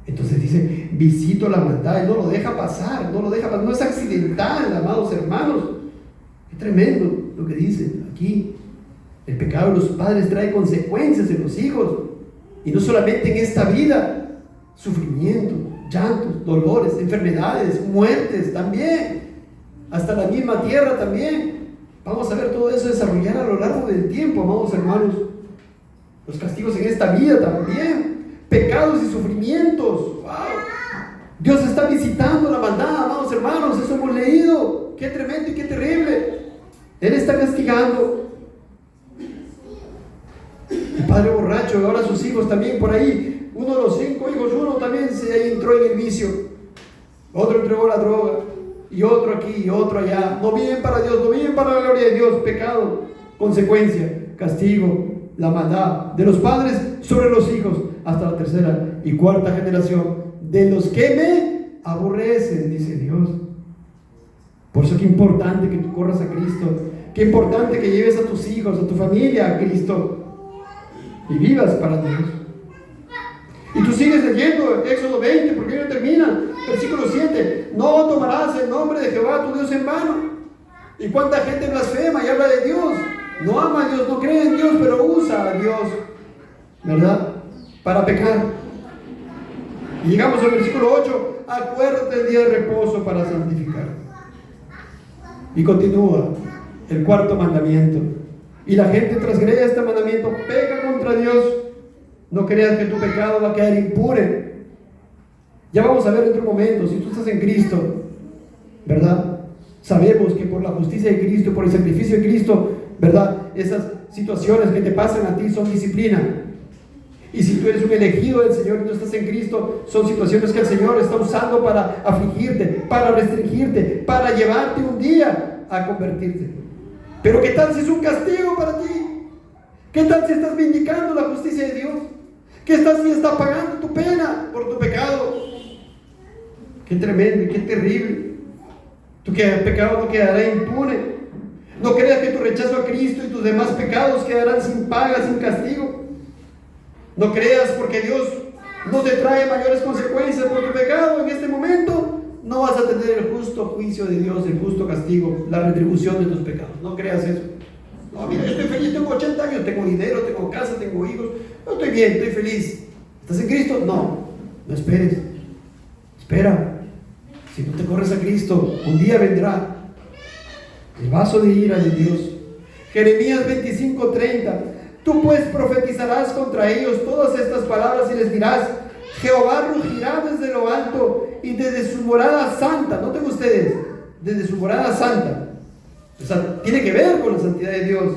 Entonces dice, visito la maldad, y no lo deja pasar, no es accidental, amados hermanos. Es tremendo lo que dice aquí. El pecado de los padres trae consecuencias en los hijos, y no solamente en esta vida, sufrimiento, llantos, dolores, enfermedades, muertes también, hasta la misma tierra también. Vamos a ver todo eso desarrollar a lo largo del tiempo, amados hermanos. Los castigos en esta vida también, pecados y sufrimientos. ¡Wow! Dios está visitando la maldad, amados hermanos, eso hemos leído. ¡Qué tremendo y qué terrible! Él está castigando. El padre borracho, y ahora sus hijos también por ahí. Uno de los 5 hijos, uno también se entró en el vicio. Otro entregó la droga. Y otro aquí y otro allá. No viven para Dios, no viven para la gloria de Dios. Pecado, consecuencia, castigo, la maldad de los padres sobre los hijos, hasta la tercera y cuarta generación de los que me aborrecen, dice Dios. Por eso qué importante que tú corras a Cristo, qué importante que lleves a tus hijos, a tu familia a Cristo y vivas para Dios. Y tú sigues leyendo Éxodo 20, porque no termina. Versículo 7, no tomarás el nombre de Jehová tu Dios en vano. ¿Y cuánta gente blasfema y habla de Dios? No ama a Dios, no cree en Dios, pero usa a Dios, ¿verdad?, para pecar. Y llegamos al versículo 8, acuérdate el día de reposo para santificar. Y continúa el cuarto mandamiento. Y la gente transgrede este mandamiento, peca contra Dios. No creas que tu pecado va a quedar impune. Ya vamos a ver en otro momento, si tú estás en Cristo, ¿verdad? Sabemos que por la justicia de Cristo, por el sacrificio de Cristo, ¿verdad?, esas situaciones que te pasan a ti son disciplina. Y si tú eres un elegido del Señor y no estás en Cristo, son situaciones que el Señor está usando para afligirte, para restringirte, para llevarte un día a convertirte. Pero ¿qué tal si es un castigo para ti? ¿Qué tal si estás vindicando la justicia de Dios? ¿Qué tal si está pagando tu pena por tu pecado? Qué tremendo y qué terrible. Tu pecado no quedará impune. No creas que tu rechazo a Cristo y tus demás pecados quedarán sin paga, sin castigo. No creas porque Dios no te trae mayores consecuencias por tu pecado en este momento. no vas a tener el justo juicio de Dios, el justo castigo, la retribución de tus pecados. No creas eso. No, mira, yo estoy feliz, tengo 80 años, tengo dinero, tengo casa, tengo hijos, yo estoy bien, estoy feliz. ¿Estás en Cristo? No esperes. Espera. Si no te corres a Cristo, un día vendrá el vaso de ira de Dios. Jeremías 25:30. Tú pues profetizarás contra ellos todas estas palabras y les dirás: Jehová rugirá desde lo alto y desde su morada santa. Noten ustedes, desde su morada santa. O sea, tiene que ver con la santidad de Dios.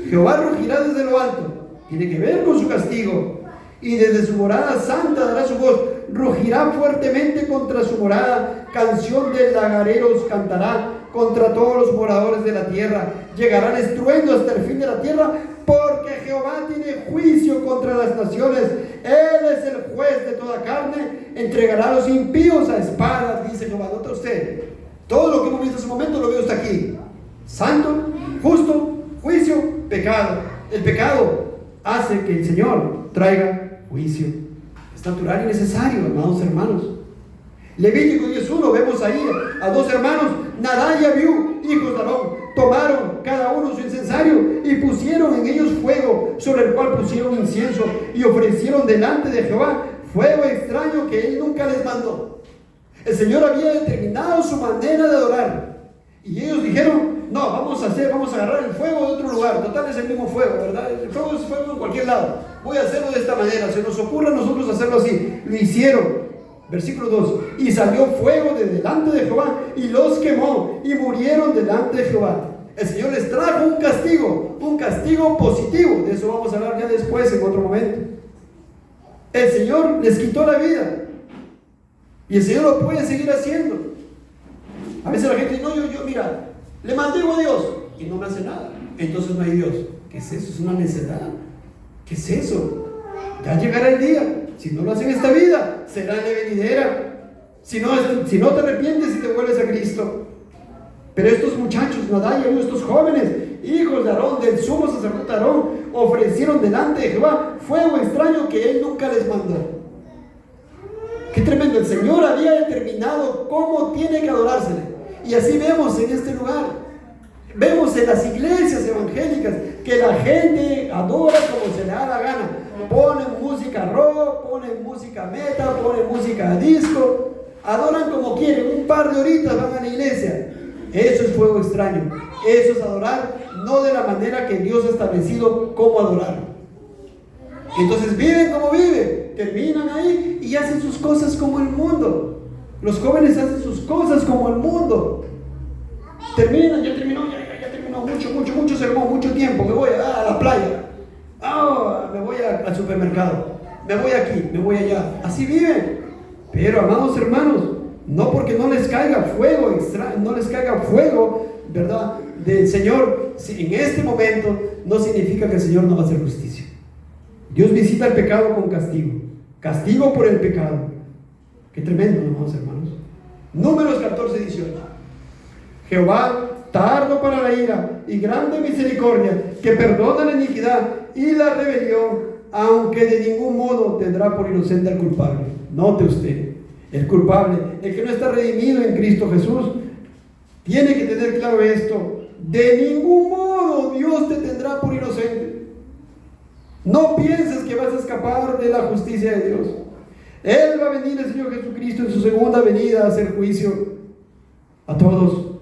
Jehová rugirá desde lo alto. Tiene que ver con su castigo. Y desde su morada santa dará su voz. Rugirá fuertemente contra su morada. Canción de lagareros cantará contra todos los moradores de la tierra. Llegarán estruendo hasta el fin de la tierra, porque Jehová tiene juicio contra las naciones. Él es el juez de toda carne. Entregará a los impíos a espada, dice Jehová. Nota usted, todo lo que hemos visto en ese momento lo veo hasta aquí: santo, justo, juicio, pecado. El pecado hace que el Señor traiga juicio. Es natural y necesario, amados hermanos. Levítico 10:1, vemos ahí a dos hermanos, Nadab y Abiú, hijos de Aarón. Tomaron cada uno su incensario y pusieron en ellos fuego, sobre el cual pusieron incienso, y ofrecieron delante de Jehová fuego extraño que él nunca les mandó. El Señor había determinado su manera de adorar, y ellos dijeron: no, vamos a agarrar el fuego de otro lugar. Total, es el mismo fuego, ¿verdad? El fuego es fuego en cualquier lado. Voy a hacerlo de esta manera. Se nos ocurre a nosotros hacerlo así. Lo hicieron. Versículo 2: y salió fuego de delante de Jehová y los quemó, y murieron delante de Jehová. El Señor les trajo un castigo positivo. De eso vamos a hablar ya después, en otro momento. El Señor les quitó la vida, y el Señor lo puede seguir haciendo. A veces la gente dice: no, yo mira, le maldigo a Dios y no me hace nada, entonces no hay Dios. ¿Qué es eso? Es una necedad. ¿Qué es eso? Ya llegará el día. Si no lo hacen en esta vida, será en la venidera. Si no te arrepientes y te vuelves a Cristo. Pero estos muchachos, Nadab y Abiú, estos jóvenes, hijos de Aarón, del sumo sacerdote Aarón, ofrecieron delante de Jehová fuego extraño que él nunca les mandó. Qué tremendo. El Señor había determinado cómo tiene que adorársele. Y así vemos en este lugar. Vemos en las iglesias evangélicas que la gente adora como se le da la gana. Ponen música rock, ponen música metal, ponen música disco. Adoran como quieren, un par de horitas van a la iglesia. Eso es fuego extraño. Eso es adorar, no de la manera que Dios ha establecido cómo adorar. Entonces viven como viven, terminan ahí y hacen sus cosas como el mundo. Los jóvenes hacen sus cosas como el mundo. Terminan, ya terminó mucho sermón, mucho tiempo. Me voy a la playa. Me voy al supermercado. Me voy aquí, me voy allá. Así viven. Pero, amados hermanos, no porque no les caiga fuego extraño, no les caiga fuego, ¿verdad?, del Señor, en este momento, no significa que el Señor no va a hacer justicia. Dios visita el pecado con castigo por el pecado. Qué tremendo, amados hermanos. Números 14:18. Jehová, tardo para la ira y grande misericordia, que perdona la iniquidad y la rebelión, aunque de ningún modo tendrá por inocente al culpable. Note usted, el culpable, el que no está redimido en Cristo Jesús, tiene que tener claro esto: de ningún modo Dios te tendrá por inocente. No pienses que vas a escapar de la justicia de Dios. Él va a venir, el Señor Jesucristo, en su segunda venida a hacer juicio a todos.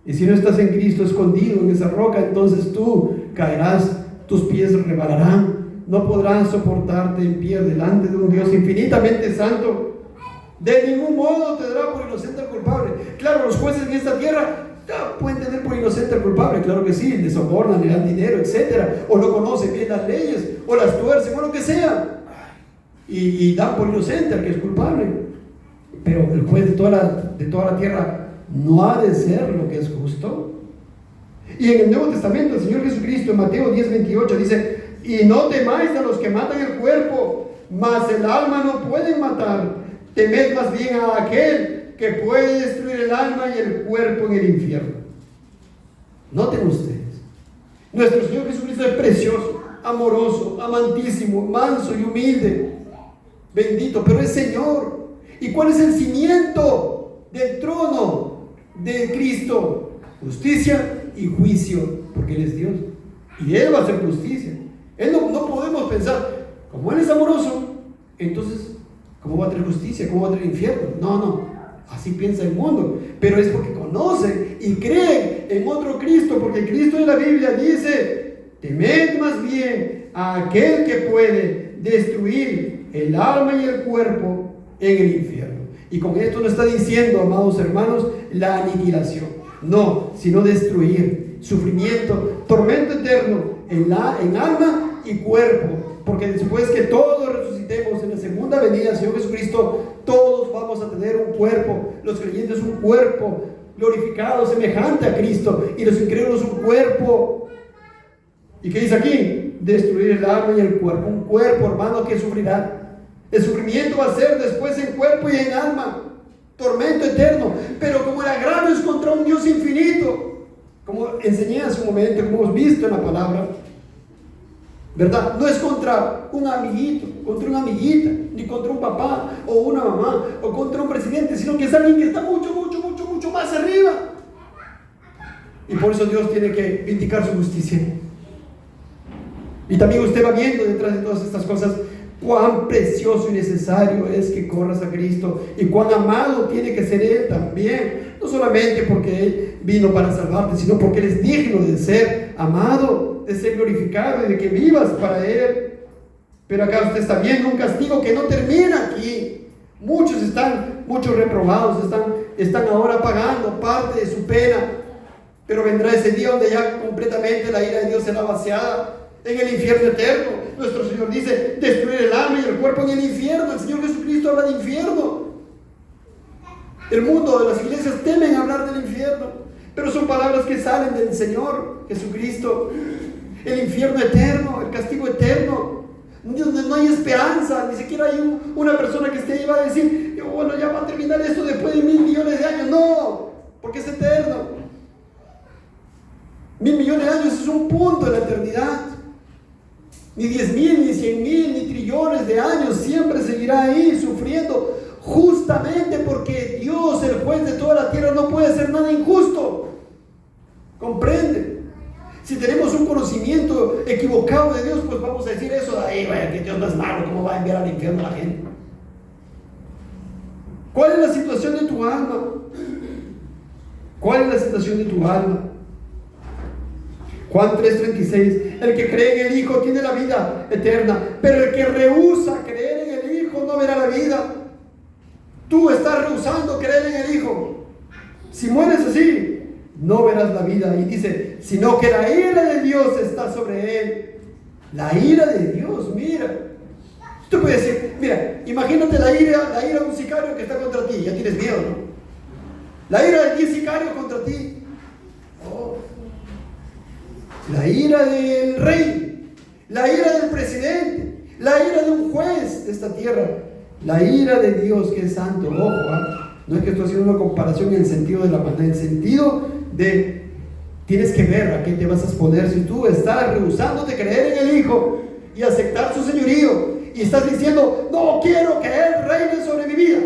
Y si no estás en Cristo escondido en esa roca, entonces tú caerás, tus pies rebalarán, no podrás soportarte en pie delante de un Dios infinitamente santo. De ningún modo te dará por inocente al culpable. Claro, los jueces en esta tierra pueden tener por inocente al culpable, claro que sí, le sobornan, le dan dinero, etcétera, o no conocen bien las leyes, o las tuercen, o lo que sea, y dan por inocente al que es culpable. Pero el juez de toda la tierra no ha de ser lo que es justo. Y en el Nuevo Testamento el Señor Jesucristo en Mateo 10:28 dice: y no temáis a los que matan el cuerpo, mas el alma no pueden matar. Temed más bien a aquel que puede destruir el alma y el cuerpo en el infierno. Noten ustedes, nuestro Señor Jesucristo es precioso, amoroso, amantísimo, manso y humilde, bendito, pero es Señor. ¿Y cuál es el cimiento del trono de Cristo justicia y juicio, porque Él es Dios y Él va a hacer justicia. No podemos pensar, como Él es amoroso, entonces ¿cómo va a tener justicia? ¿Cómo va a tener infierno? No, así piensa el mundo, pero es porque conocen y creen en otro Cristo, porque Cristo en la Biblia dice: temed más bien a aquel que puede destruir el alma y el cuerpo en el infierno. Y con esto no está diciendo, amados hermanos, la aniquilación, no, sino destruir, sufrimiento, tormento eterno en alma y cuerpo, porque después que todos resucitemos en la segunda venida del Señor Jesucristo, todos vamos a tener un cuerpo, los creyentes un cuerpo glorificado semejante a Cristo, y los incrédulos un cuerpo. ¿Y qué dice aquí? Destruir el alma y el cuerpo. Un cuerpo, hermano, que sufrirá. El sufrimiento va a ser después en cuerpo y en alma, tormento eterno. Pero como el agravio es contra un Dios infinito, como enseñé hace un momento, como hemos visto en la palabra, ¿verdad? No es contra un amiguito, contra una amiguita, ni contra un papá o una mamá o contra un presidente, sino que es alguien que está mucho más arriba. Y por eso Dios tiene que vindicar su justicia. Y también usted va viendo detrás de todas estas cosas cuán precioso y necesario es que corras a Cristo, y cuán amado tiene que ser Él también, no solamente porque Él vino para salvarte, sino porque Él es digno de ser amado, de ser glorificado y de que vivas para Él. Pero acá usted está viendo un castigo que no termina aquí. Muchos reprobados están ahora pagando parte de su pena, pero vendrá ese día donde ya completamente la ira de Dios será vaciada en el infierno eterno. Nuestro Señor dice: destruir el alma y el cuerpo en el infierno. El Señor Jesucristo habla de infierno. El mundo, las iglesias temen hablar del infierno, pero son palabras que salen del Señor Jesucristo. El infierno eterno, el castigo eterno, donde no hay esperanza, ni siquiera hay una persona que esté ahí y va a decir: bueno, ya va a terminar esto después de 1.000 millones de años. No, porque es eterno. 1.000 millones de años es un punto de la eternidad. Ni 10.000, ni 100.000, ni trillones de años, siempre seguirá ahí sufriendo, justamente porque Dios, el juez de toda la tierra, no puede hacer nada injusto. ¿Comprende? Si tenemos un conocimiento equivocado de Dios, pues vamos a decir eso: ay, vaya, que Dios no es malo, ¿cómo va a enviar al infierno a la gente? ¿Cuál es la situación de tu alma? ¿Cuál es la situación de tu alma? Juan 3:36: el que cree en el Hijo tiene la vida eterna, pero el que rehúsa creer en el Hijo no verá la vida. Tú estás rehusando creer en el Hijo. Si mueres así, no verás la vida. Y dice: sino que la ira de Dios está sobre él. La ira de Dios, mira. Tú puedes decir: mira, imagínate la ira de un sicario que está contra ti. Ya tienes miedo, ¿no? La ira de 10 sicarios contra ti. Oh. La ira del rey, la ira del presidente, la ira de un juez de esta tierra, la ira de Dios, que es santo. Ojo, no es que estoy haciendo una comparación en el sentido de la maldad, en el sentido de tienes que ver a qué te vas a exponer si tú estás rehusándote creer en el Hijo y aceptar su señorío, y estás diciendo: no quiero que Él reine sobre mi vida,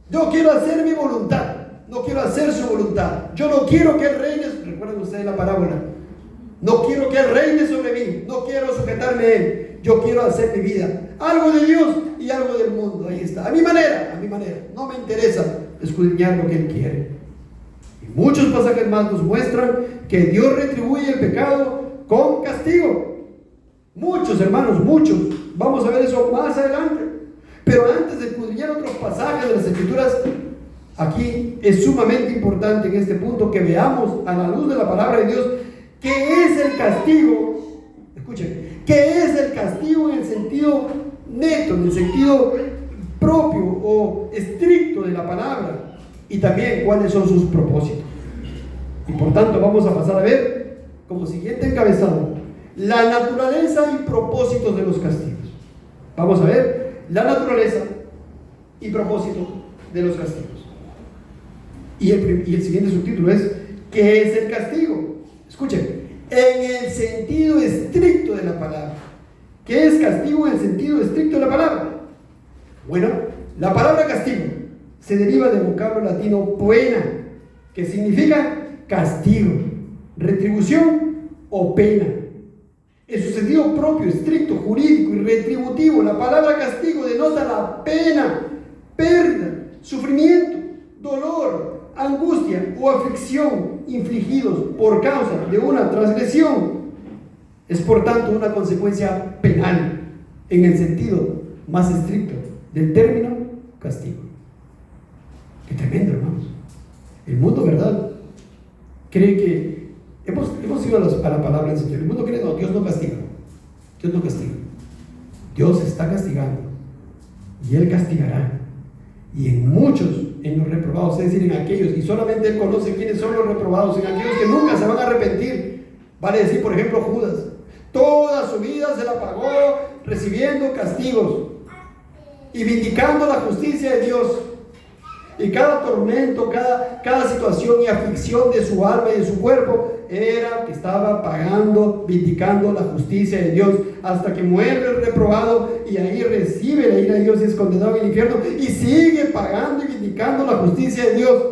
yo quiero hacer mi voluntad, no quiero hacer su voluntad, yo no quiero que Él reine. Recuerden ustedes la parábola: no quiero que Él reine sobre mí, no quiero sujetarme a Él, yo quiero hacer mi vida, algo de Dios y algo del mundo. Ahí está, a mi manera, no me interesa escudriñar lo que Él quiere. Y muchos pasajes más nos muestran que Dios retribuye el pecado con castigo. Muchos, hermanos, muchos. Vamos a ver eso más adelante. Pero antes de escudriñar otros pasajes de las Escrituras, aquí es sumamente importante en este punto que veamos a la luz de la palabra de Dios qué es el castigo. Escuchen, qué es el castigo en el sentido neto, en el sentido propio o estricto de la palabra, y también cuáles son sus propósitos. Y por tanto vamos a pasar a ver como siguiente encabezado la naturaleza y propósitos de los castigos. Vamos a ver la naturaleza y propósito de los castigos. Y el siguiente subtítulo es: ¿qué es el castigo? Escuchen, en el sentido estricto de la palabra. ¿Qué es castigo en el sentido estricto de la palabra? Bueno, la palabra castigo se deriva del vocablo latino poena, que significa castigo, retribución o pena. En su sentido propio, estricto, jurídico y retributivo, la palabra castigo denota la pena, pérdida, sufrimiento, dolor, angustia o aflicción infligidos por causa de una transgresión. Es por tanto una consecuencia penal en el sentido más estricto del término castigo. Qué tremendo, hermanos. El mundo, ¿verdad?, cree que hemos ido a la palabra del Señor. El mundo cree, no, Dios no castiga. Dios no castiga. Dios está castigando y Él castigará. Y en muchos, en los reprobados, es decir, en aquellos, y solamente Él conoce quiénes son los reprobados, en aquellos que nunca se van a arrepentir. Vale decir, por ejemplo, Judas. Toda su vida se la pagó recibiendo castigos y vindicando la justicia de Dios. Y cada tormento, cada situación y aflicción de su alma y de su cuerpo era que estaba pagando, vindicando la justicia de Dios, hasta que muere el reprobado y ahí recibe la ira de Dios y es condenado en el infierno y sigue pagando y vindicando la justicia de Dios.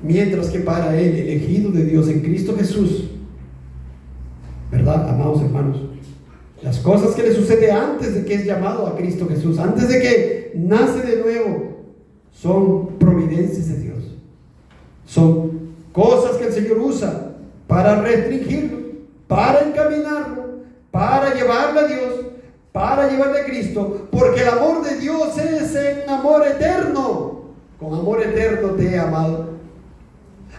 Mientras que para él, elegido de Dios en Cristo Jesús, ¿verdad, amados hermanos? Las cosas que le sucede antes de que es llamado a Cristo Jesús, antes de que nace de nuevo, son providencias de Dios. Son cosas que el Señor usa para restringirlo, para encaminarlo, para llevarle a Dios, para llevarle a Cristo, porque el amor de Dios es un amor eterno. Con amor eterno te he amado,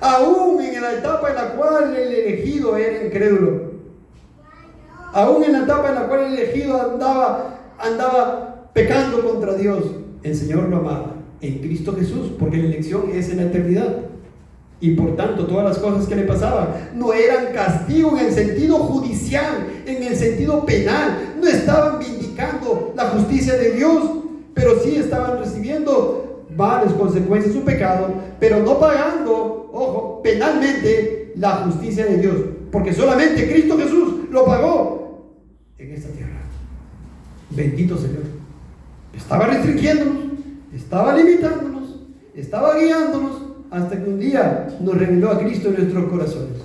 aún en la etapa en la cual el elegido era incrédulo, aún en la etapa en la cual el elegido andaba pecando contra Dios. El Señor lo amaba en Cristo Jesús, porque la elección es en la eternidad. Y por tanto, todas las cosas que le pasaban no eran castigo en el sentido judicial, en el sentido penal. No estaban vindicando la justicia de Dios, pero sí estaban recibiendo varias consecuencias de su pecado, pero no pagando, ojo, penalmente la justicia de Dios, porque solamente Cristo Jesús lo pagó en esta tierra. Bendito Señor. Estaba restringiéndonos, estaba limitándonos, estaba guiándonos, hasta que un día nos reveló a Cristo en nuestros corazones.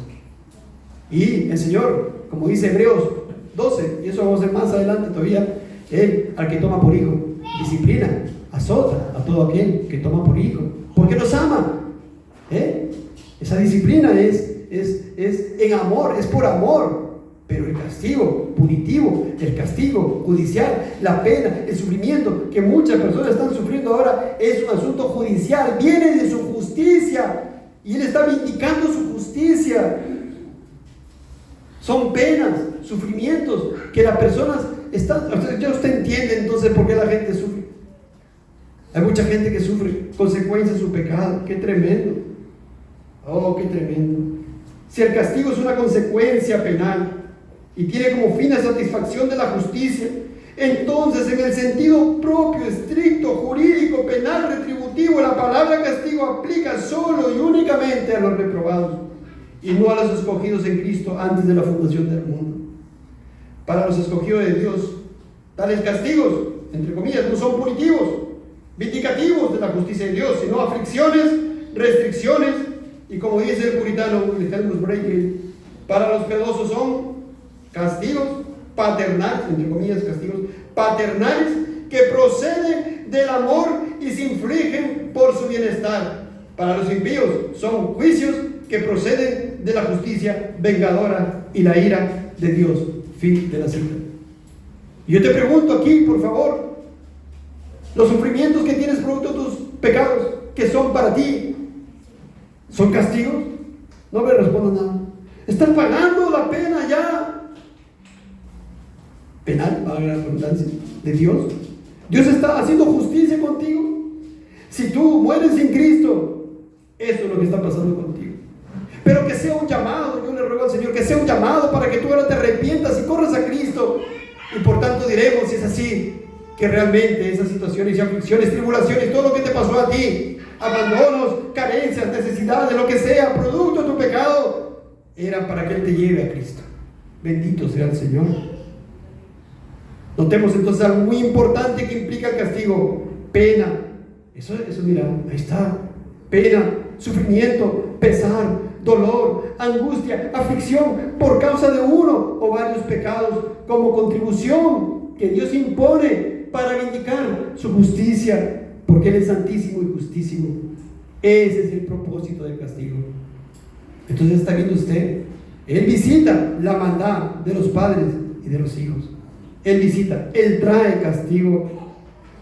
Y el Señor, como dice Hebreos 12, y eso vamos a ver más adelante todavía, Él, al que toma por hijo, disciplina, azota a todo aquel que toma por hijo, porque nos ama. Esa disciplina es en amor, es por amor. Pero el castigo punitivo, el castigo judicial, la pena, el sufrimiento que muchas personas están sufriendo ahora es un asunto judicial, viene de su justicia y Él está vindicando su justicia. Son penas, sufrimientos que las personas están. Ya usted entiende entonces por qué la gente sufre. Hay mucha gente que sufre consecuencias de su pecado. Qué tremendo. Oh, qué tremendo. Si el castigo es una consecuencia penal y tiene como fin la satisfacción de la justicia, entonces en el sentido propio, estricto, jurídico, penal, retributivo, la palabra castigo aplica solo y únicamente a los reprobados y no a los escogidos en Cristo antes de la fundación del mundo. Para los escogidos de Dios, tales castigos, entre comillas, no son punitivos, vindicativos de la justicia de Dios, sino aflicciones, restricciones, y como dice el puritano Helmut Breaker, para los piadosos son castigos paternales, entre comillas, castigos paternales que proceden del amor y se infligen por su bienestar. Para los impíos son juicios que proceden de la justicia vengadora y la ira de Dios. Fin de la cita. Y yo te pregunto aquí, por favor, los sufrimientos que tienes producto de tus pecados, que son para ti, ¿son castigos? No me respondan nada. ¿Estás pagando la pena ya penal, para la redundancia, de Dios? Dios está haciendo justicia contigo. Si tú mueres sin Cristo, eso es lo que está pasando contigo. Pero que sea un llamado, yo le ruego al Señor, que sea un llamado para que tú ahora te arrepientas y corras a Cristo. Y por tanto diremos, si es así, que realmente esas situaciones y aflicciones, tribulaciones, todo lo que te pasó a ti, abandonos, carencias, necesidades, lo que sea, producto de tu pecado, era para que Él te lleve a Cristo. Bendito sea el Señor. Notemos entonces algo muy importante que implica el castigo: pena, Eso mira, ahí está. Pena, sufrimiento, pesar, dolor, angustia, aflicción por causa de uno o varios pecados como contribución que Dios impone para vindicar su justicia, porque Él es santísimo y justísimo. Ese es el propósito del castigo. Entonces está viendo usted, Él visita la maldad de los padres y de los hijos. Él visita, Él trae castigo.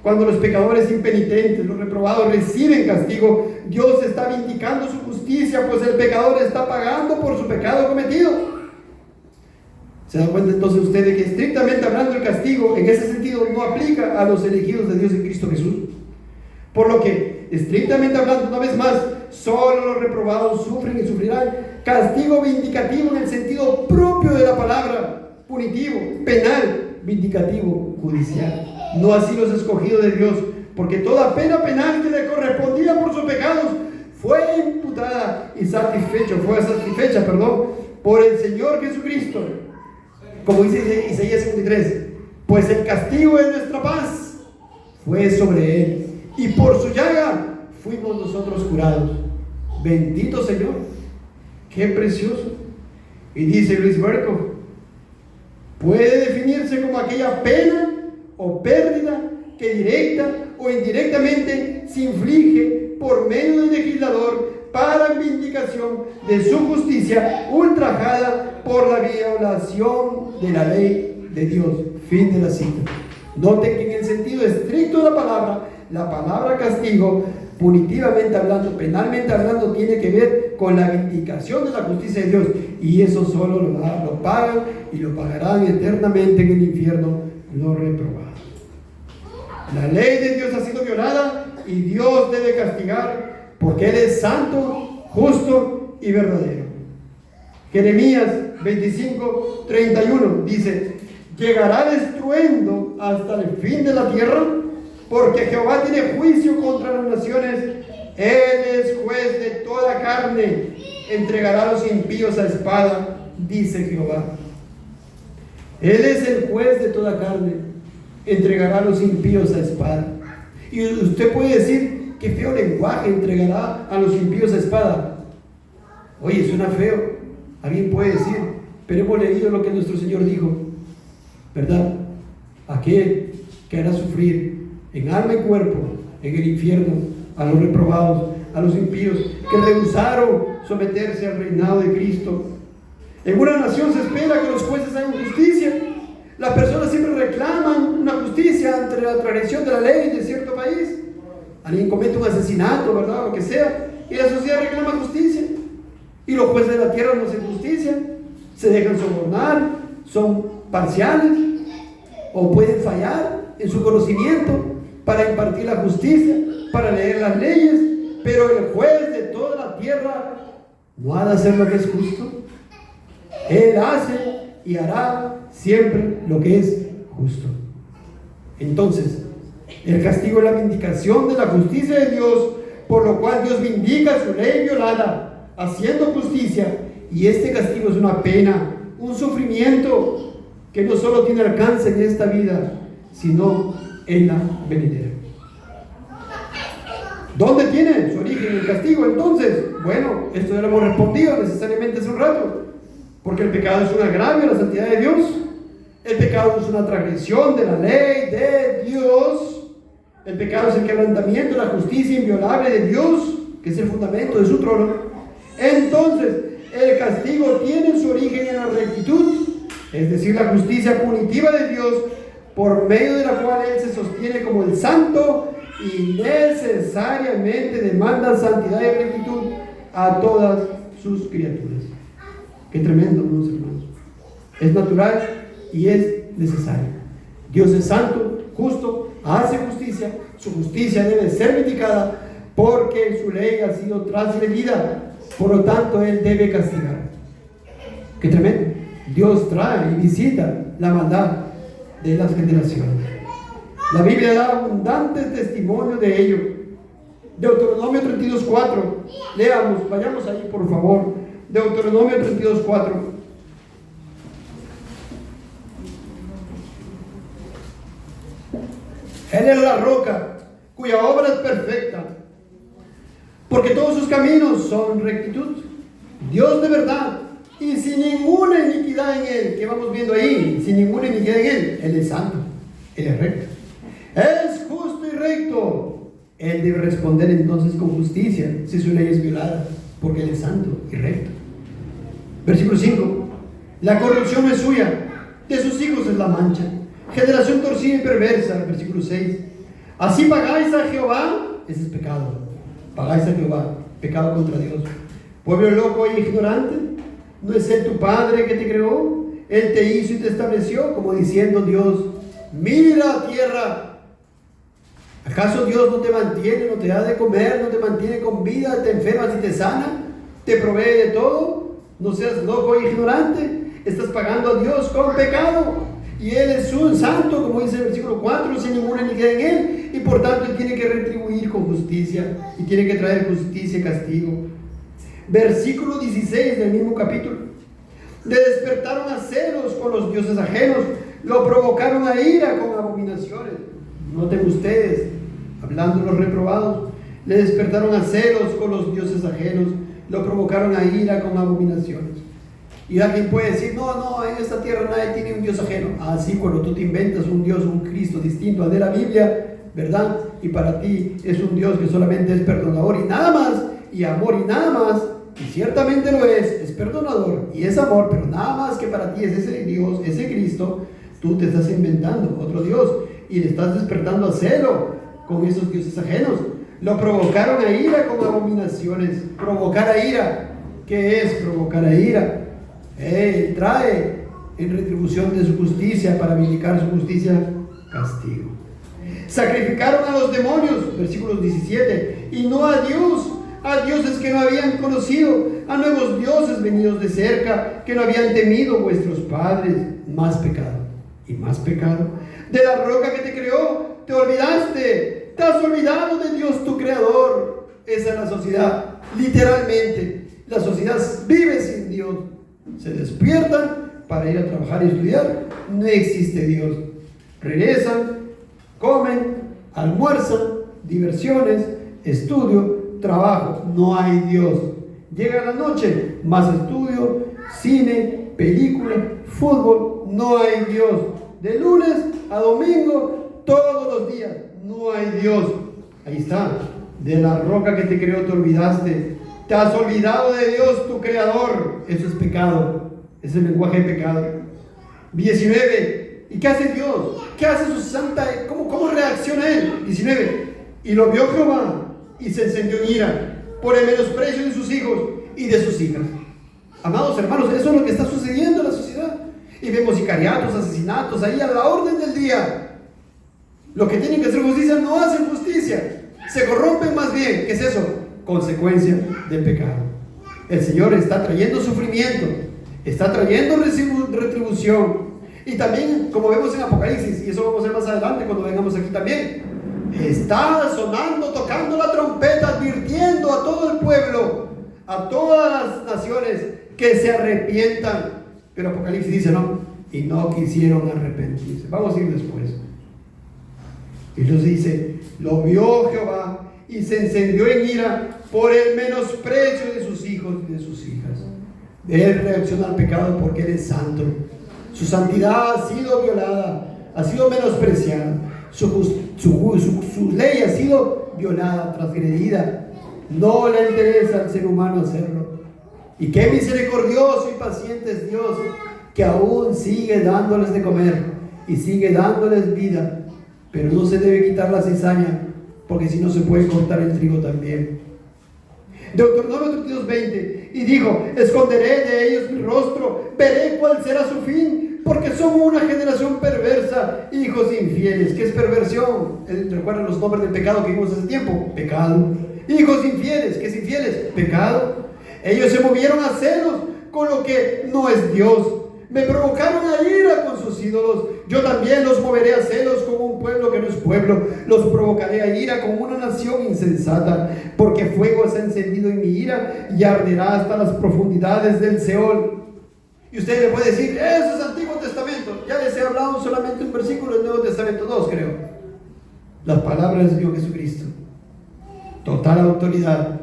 Cuando los pecadores impenitentes, los reprobados reciben castigo, Dios está vindicando su justicia, pues el pecador está pagando por su pecado cometido. ¿Se da cuenta entonces usted de que estrictamente hablando el castigo en ese sentido no aplica a los elegidos de Dios en Cristo Jesús? Por lo que, estrictamente hablando, una vez más, solo los reprobados sufren y sufrirán castigo vindicativo en el sentido propio de la palabra, punitivo, penal, vindicativo, judicial. No así los escogidos de Dios, porque toda pena penal que le correspondía por sus pecados fue imputada y fue satisfecha por el Señor Jesucristo. Como dice Isaías 53, pues el castigo de nuestra paz fue sobre Él, y por su llaga fuimos nosotros curados. Bendito Señor, qué precioso. Y dice Luis Berco, puede definirse como aquella pena o pérdida que directa o indirectamente se inflige por medio del legislador para vindicación de su justicia ultrajada por la violación de la ley de Dios. Fin de la cita. Noten que en el sentido estricto de la palabra castigo, punitivamente hablando, penalmente hablando, tiene que ver con la vindicación de la justicia de Dios, y eso solo lo pagan y lo pagarán eternamente en el infierno los reprobados. La ley de Dios ha sido violada y Dios debe castigar, porque Él es santo, justo y verdadero. Jeremías 25:31 dice: llegará el estruendo hasta el fin de la tierra, porque Jehová tiene juicio contra las naciones. Él es juez de toda carne, entregará a los impíos a espada, dice Jehová. Él es el juez de toda carne, entregará a los impíos a espada. Y usted puede decir, qué feo lenguaje, entregará a los impíos a espada. Oye, suena feo. Alguien puede decir, pero hemos leído lo que nuestro Señor dijo, ¿verdad? Aquel que hará sufrir en alma y cuerpo en el infierno a los reprobados, a los impíos que rehusaron someterse al reinado de Cristo. En una nación se espera que los jueces hagan justicia. Las personas siempre reclaman una justicia ante la transgresión de la ley de cierto país. Alguien comete un asesinato, ¿verdad? Lo que sea, y la sociedad reclama justicia. Y los jueces de la tierra no hacen justicia, se dejan sobornar, son parciales, o pueden fallar en su conocimiento para impartir la justicia, para leer las leyes, pero el juez de toda la tierra no ha de hacer lo que es justo. Él hace y hará siempre lo que es justo. Entonces, el castigo es la vindicación de la justicia de Dios, por lo cual Dios vindica su ley violada, haciendo justicia, y este castigo es una pena, un sufrimiento que no solo tiene alcance en esta vida, sino en la venidera. ¿Dónde tiene su origen el castigo entonces? Bueno, esto ya lo hemos respondido necesariamente hace un rato, porque el pecado es un agravio a la santidad de Dios. El pecado es una transgresión de la ley de Dios. El pecado es el quebrantamiento de la justicia inviolable de Dios, que es el fundamento de su trono. Entonces, el castigo tiene su origen en la rectitud, es decir, la justicia punitiva de Dios, por medio de la cual Él se sostiene como el santo y necesariamente demanda santidad y rectitud a todas sus criaturas. Qué tremendo, ¿no, hermanos? Es natural y es necesario. Dios es santo, justo, hace justicia. Su justicia debe ser vindicada porque su ley ha sido transgredida. Por lo tanto, Él debe castigar. Qué tremendo. Dios trae y visita la maldad de las generaciones. La Biblia da abundantes testimonios de ello. Deuteronomio 32:4. Leamos, vayamos ahí por favor. Deuteronomio 32:4. Él es la roca cuya obra es perfecta, porque todos sus caminos son rectitud. Dios de verdad, y sin ninguna iniquidad en él, que vamos viendo ahí, sin ninguna iniquidad en él. Él es santo, él es recto, es justo y recto. Él debe responder entonces con justicia si su ley es violada, porque él es santo y recto. Versículo 5: la corrupción es suya, de sus hijos es la mancha, generación torcida y perversa. Versículo 6: así pagáis a Jehová. Ese es pecado, pagáis a Jehová, pecado contra Dios. Pueblo loco e ignorante, ¿no es él tu padre que te creó? Él te hizo y te estableció, como diciendo Dios: mira tierra. ¿Acaso Dios no te mantiene, no te da de comer, no te mantiene con vida, te enfermas y te sana, te provee de todo? No seas loco e ignorante, estás pagando a Dios con pecado, y Él es un santo, como dice el versículo 4, sin ninguna iniquidad en Él, y por tanto Él tiene que retribuir con justicia, y tiene que traer justicia y castigo. Versículo 16 del mismo capítulo: le despertaron a celos con los dioses ajenos, lo provocaron a ira con abominaciones. Noten ustedes, hablando los reprobados, le despertaron a celos con los dioses ajenos, lo provocaron a ira con abominaciones. Y alguien puede decir: no, en esta tierra nadie tiene un Dios ajeno. Sí, cuando tú te inventas un Dios, un Cristo distinto al de la Biblia, ¿verdad? Y para ti es un Dios que solamente es perdonador y nada más, y amor y nada más, y ciertamente lo es perdonador y es amor, pero nada más que para ti es ese Dios, ese Cristo. Tú te estás inventando otro Dios y le estás despertando a celo con esos dioses ajenos. Lo provocaron a ira con abominaciones. Provocar a ira, ¿qué es provocar a ira? Él trae en retribución de su justicia, para vindicar su justicia, castigo. Sacrificaron a los demonios, versículos 17, y no a Dios, a dioses que no habían conocido, a nuevos dioses venidos de cerca, que no habían temido vuestros padres. Más pecado y más pecado. De la roca que te creó, te olvidaste, te has olvidado de Dios tu creador. Esa es la sociedad, literalmente. La sociedad vive sin Dios. Se despiertan para ir a trabajar y estudiar, no existe Dios. Regresan, comen, almuerzan, diversiones, estudio, trabajo, no hay Dios. Llega la noche, más estudio, cine, película, fútbol, no hay Dios. De lunes a domingo, todos los días, no hay Dios. Ahí está, de la roca que te creó te olvidaste. Te has olvidado de Dios, tu creador. Eso es pecado, es el lenguaje de pecado. 19. ¿Y qué hace Dios? ¿Qué hace su santa? ¿Cómo reacciona Él? 19. Y lo vio Jehová y se encendió en ira por el menosprecio de sus hijos y de sus hijas. Amados hermanos, eso es lo que está sucediendo en la sociedad. Y vemos sicariatos, asesinatos ahí a la orden del día. Lo que tienen que hacer justicia no hacen justicia, se corrompen más bien. ¿Qué es eso? Consecuencia del pecado. El Señor está trayendo sufrimiento, está trayendo retribución. Y también, como vemos en Apocalipsis, y eso vamos a ver más adelante cuando vengamos aquí también, está sonando, tocando la trompeta, advirtiendo a todo el pueblo, a todas las naciones, que se arrepientan. Pero Apocalipsis dice: no, y no quisieron arrepentirse. Vamos a ir después. Y entonces dice: lo vio Jehová y se encendió en ira por el menosprecio de sus hijos y de sus hijas. Él reacciona al pecado porque Él es santo. Su santidad ha sido violada, ha sido menospreciada. Su ley ha sido violada, transgredida. No le interesa al ser humano hacerlo. Y qué misericordioso y paciente es Dios, que aún sigue dándoles de comer y sigue dándoles vida. Pero no se debe quitar la cizaña, porque si no se puede cortar el trigo también. Deuteronomio 32:20, y dijo: esconderé de ellos mi rostro, veré cuál será su fin, porque somos una generación perversa, hijos infieles. ¿Qué es perversión? ¿Recuerdan los nombres del pecado que vimos hace tiempo? Pecado. Hijos infieles. ¿Qué es infieles? Pecado. Ellos se movieron a celos con lo que no es Dios. Me provocaron a ira con sus ídolos. Yo también los moveré a celos como un pueblo que no es pueblo. Los provocaré a ira como una nación insensata. Porque fuego se ha encendido en mi ira y arderá hasta las profundidades del Seol. Y usted le puede decir: eso es Antiguo Testamento. Ya les he hablado solamente un versículo del Nuevo Testamento, 2 creo. las palabras del Señor Jesucristo. Total autoridad,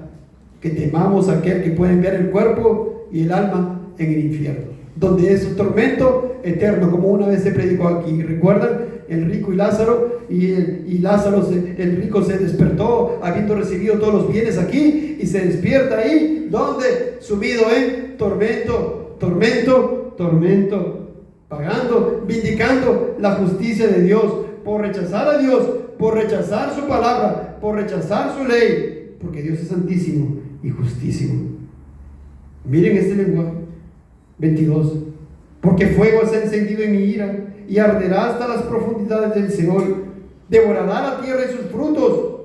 que temamos a aquel que puede enviar el cuerpo y el alma en el infierno, donde es un tormento eterno, como una vez se predicó aquí. ¿Recuerdan? El rico y Lázaro, y Lázaro, el rico se despertó habiendo recibido todos los bienes aquí, y se despierta ahí, donde sumido en tormento, pagando, vindicando la justicia de Dios, por rechazar a Dios, por rechazar su palabra, por rechazar su ley, porque Dios es santísimo y justísimo. Miren este lenguaje. 22. Porque fuego se ha encendido en mi ira, y arderá hasta las profundidades del Seol, devorará la tierra y sus frutos.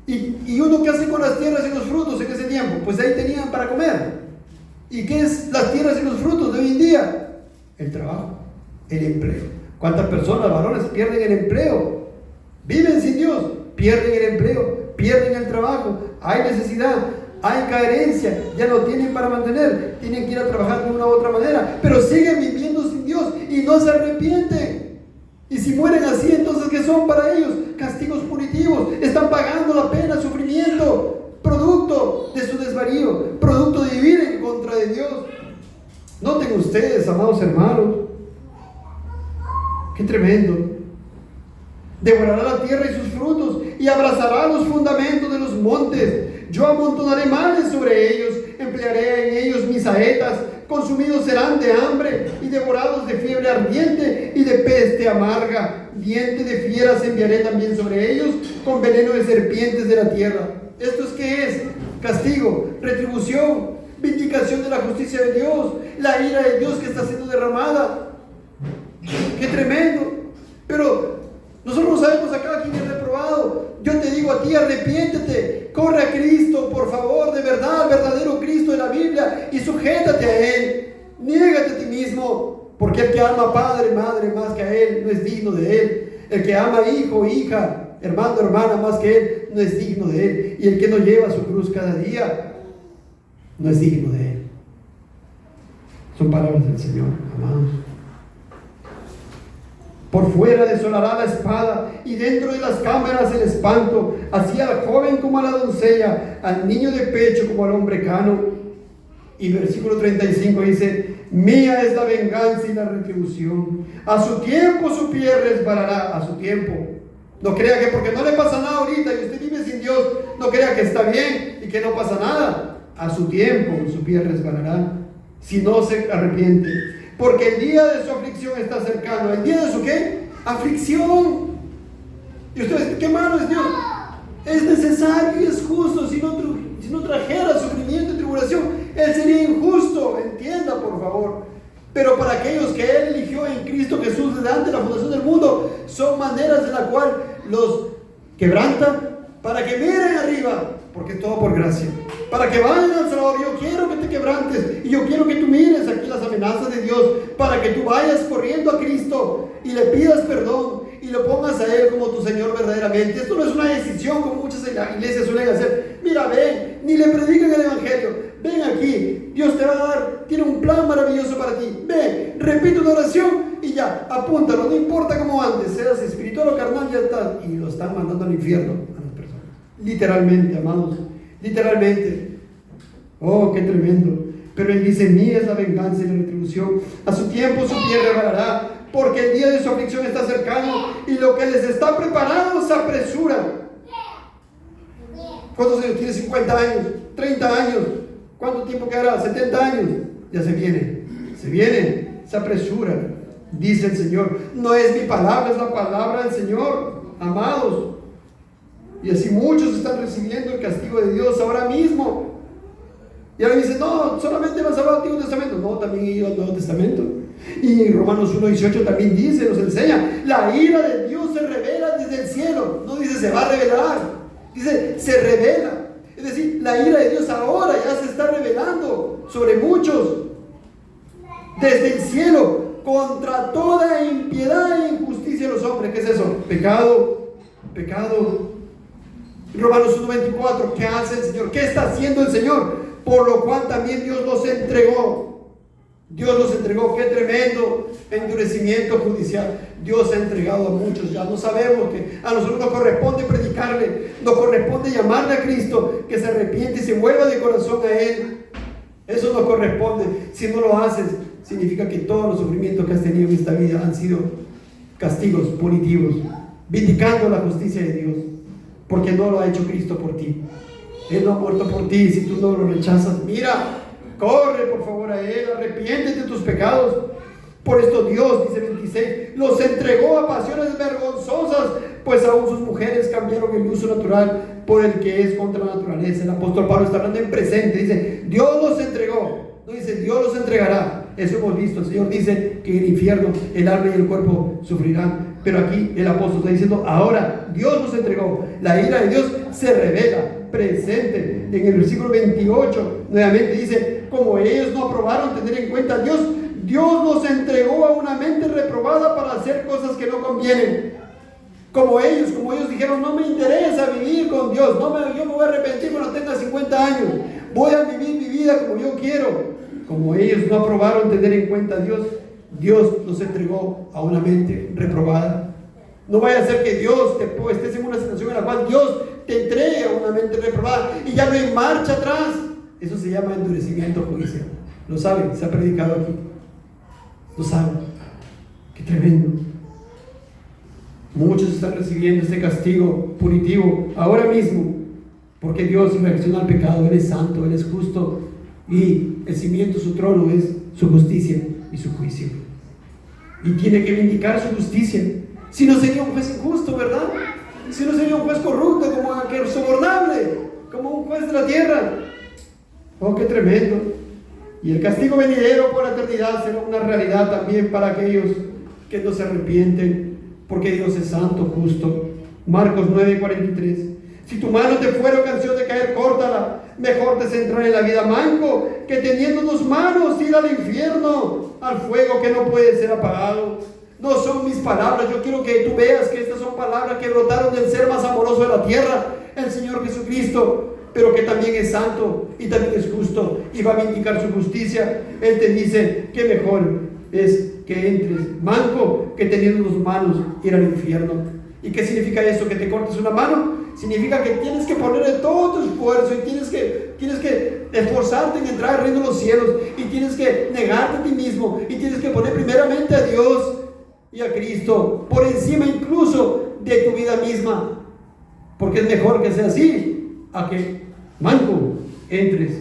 ¿Y uno qué hace con las tierras y los frutos en ese tiempo? Pues ahí tenían para comer. ¿Y qué es las tierras y los frutos de hoy en día? El trabajo, el empleo. ¿Cuántas personas, varones, pierden el empleo? Viven sin Dios, pierden el empleo, pierden el trabajo, hay necesidad, hay carencia, ya no tienen para mantener, tienen que ir a trabajar de una u otra manera, pero siguen viviendo sin Dios y no se arrepienten. Y si mueren así, entonces ¿qué son para ellos? Castigos punitivos, están pagando la pena, sufrimiento, producto de su desvarío, producto de vivir en contra de Dios. Noten ustedes, amados hermanos, qué tremendo. Devorará la tierra y sus frutos, y abrazará los fundamentos de los montes. Yo amontonaré males sobre ellos, emplearé en ellos mis saetas. Consumidos serán de hambre y devorados de fiebre ardiente y de peste amarga. Diente de fieras enviaré también sobre ellos, con veneno de serpientes de la tierra. ¿Esto es qué es? Castigo, retribución, vindicación de la justicia de Dios, la ira de Dios que está siendo derramada. ¡Qué tremendo! Pero nosotros no sabemos acá quién es reprobado. Yo te digo a ti, arrepiéntete, corre a Cristo, por favor, de verdad, al verdadero Cristo de la Biblia, y sujétate a Él. Niégate a ti mismo, porque el que ama padre, madre más que a Él no es digno de Él. El que ama hijo, hija, hermano, hermana más que Él no es digno de Él. Y el que no lleva su cruz cada día no es digno de Él. Son palabras del Señor, amados. Por fuera desolará la espada, y dentro de las cámaras el espanto, así al joven como a la doncella, al niño de pecho como al hombre cano. Y versículo 35 dice: mía es la venganza y la retribución, a su tiempo su pie resbalará. A su tiempo. No crea que porque no le pasa nada ahorita y usted vive sin Dios, no crea que está bien y que no pasa nada. A su tiempo su pie resbalará, si no se arrepiente. Porque el día de su aflicción está cercano. ¿El día de su qué? Aflicción. Y ustedes, ¿qué malo es Dios? Es necesario y es justo. Si no trajera sufrimiento y tribulación, Él sería injusto. Entienda, por favor. Pero para aquellos que Él eligió en Cristo Jesús desde antes de la fundación del mundo, son maneras en la cual los quebranta para que miren arriba, porque es todo por gracia. Para que vayan al Salvador. Yo quiero que te quebrantes y yo quiero que tú mires aquí las amenazas de Dios, para que tú vayas corriendo a Cristo y le pidas perdón y lo pongas a Él como tu Señor verdaderamente. Esto no es una decisión como muchas iglesias suelen hacer. Mira, ven, ni le predican el Evangelio. Ven aquí, Dios te va a dar, tiene un plan maravilloso para ti. Ven, repite una oración y ya, apúntalo, no importa cómo antes, seas espiritual o carnal, ya está. Y lo están mandando al infierno a las personas. Literalmente, amados, literalmente. Oh, qué tremendo. Pero Él dice: mía es la venganza y la retribución, a su tiempo su pie resbalará, porque el día de su aflicción está cercano, y lo que les está preparado se apresura. ¿Cuántos años tiene? 50 años, 30 años. ¿Cuánto tiempo quedará? 70 años. Ya se viene, se apresura, dice el Señor. No es mi palabra, es la palabra del Señor, amados. Y así muchos están recibiendo el castigo de Dios ahora mismo. Y ahora dicen: no, solamente vas a hablar del Antiguo Testamento. No, también he ido al Nuevo Testamento. Y Romanos 1:18 también dice, nos enseña: la ira de Dios se revela desde el cielo. No dice se va a revelar, dice se revela. Es decir, la ira de Dios ahora ya se está revelando sobre muchos desde el cielo, contra toda impiedad e injusticia de los hombres. ¿Qué es eso? Pecado. Romanos 1:24, ¿qué hace el Señor? ¿Qué está haciendo el Señor? Por lo cual también Dios los entregó Dios los entregó. ¡Qué tremendo endurecimiento judicial! Dios ha entregado a muchos. Ya no sabemos que a nosotros nos corresponde predicarle, nos corresponde llamarle a Cristo, que se arrepiente y se vuelva de corazón a Él. Eso nos corresponde. Si no lo haces, significa que todos los sufrimientos que has tenido en esta vida han sido castigos punitivos, vindicando la justicia de Dios, porque no lo ha hecho Cristo por ti. Él no ha muerto por ti. Si tú no lo rechazas, mira, corre por favor a Él, arrepiéntete de tus pecados. Por esto Dios, dice 26, los entregó a pasiones vergonzosas, pues aún sus mujeres cambiaron el uso natural por el que es contra la naturaleza. El apóstol Pablo está hablando en presente, dice, Dios los entregó, no dice Dios los entregará. Eso hemos visto. El Señor dice que en el infierno el alma y el cuerpo sufrirán, pero aquí el apóstol está diciendo, ahora Dios los entregó. La ira de Dios se revela presente. En el versículo 28 nuevamente dice, como ellos no aprobaron tener en cuenta a Dios, Dios los entregó a una mente reprobada para hacer cosas que no convienen. Como ellos dijeron, no me interesa vivir con Dios, yo me voy a arrepentir cuando tenga 50 años, voy a vivir mi vida como yo quiero. Como ellos no aprobaron tener en cuenta a Dios, Dios los entregó a una mente reprobada. No vaya a ser que Dios estés en una situación en la cual Dios te entregue a una mente reprobada y ya no hay marcha atrás. Eso se llama endurecimiento judicial. Lo saben, se ha predicado aquí. Lo saben. Qué tremendo. Muchos están recibiendo este castigo punitivo ahora mismo, porque Dios reacciona al pecado. Él es santo, Él es justo, y el cimiento de su trono es su justicia y su juicio. Y tiene que vindicar su justicia. Si no sería un juez injusto, ¿verdad? Si no sería un juez corrupto, como aquel sobornable, como un juez de la tierra. Oh, qué tremendo. Y el castigo venidero por la eternidad será una realidad también para aquellos que no se arrepienten, porque Dios es santo, justo. Marcos 9:43. Si tu mano te fuera ocasión de caer, córtala. Mejor te centrar en la vida manco, que teniendo 2 manos ir al infierno, al fuego que no puede ser apagado. No son mis palabras. Yo quiero que tú veas que estas son palabras que brotaron del ser más amoroso de la tierra, el Señor Jesucristo, pero que también es santo y también es justo y va a vindicar su justicia. Él te dice que mejor es que entres manco, que teniendo 2 manos ir al infierno. ¿Y qué significa eso? ¿Que te cortes una mano? Significa que tienes que ponerle todo tu esfuerzo y tienes que esforzarte en entrar al reino de los cielos, y tienes que negarte a ti mismo, y tienes que poner primeramente a Dios y a Cristo por encima incluso de tu vida misma, porque es mejor que sea así a que manco entres